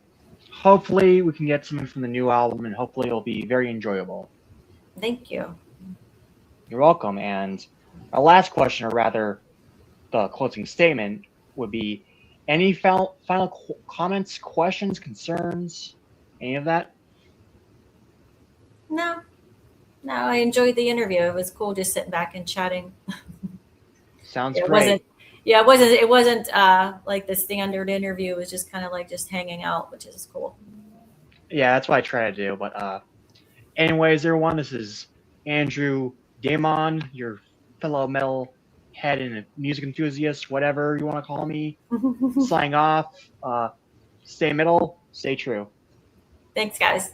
hopefully we can get something from the new album, and hopefully it'll be very enjoyable. Thank you. You're welcome. And our last question, or rather the closing statement, would be any final comments, questions, concerns, any of that? No, I enjoyed the interview. It was cool just sitting back and chatting. Sounds great. It wasn't like the standard interview. It was just kind of like just hanging out, which is cool. Yeah, that's what I try to do. But anyways, everyone, this is Andrew Damon, your fellow metal head and music enthusiast, whatever you want to call me. Signing off. Stay metal, stay true. Thanks, guys.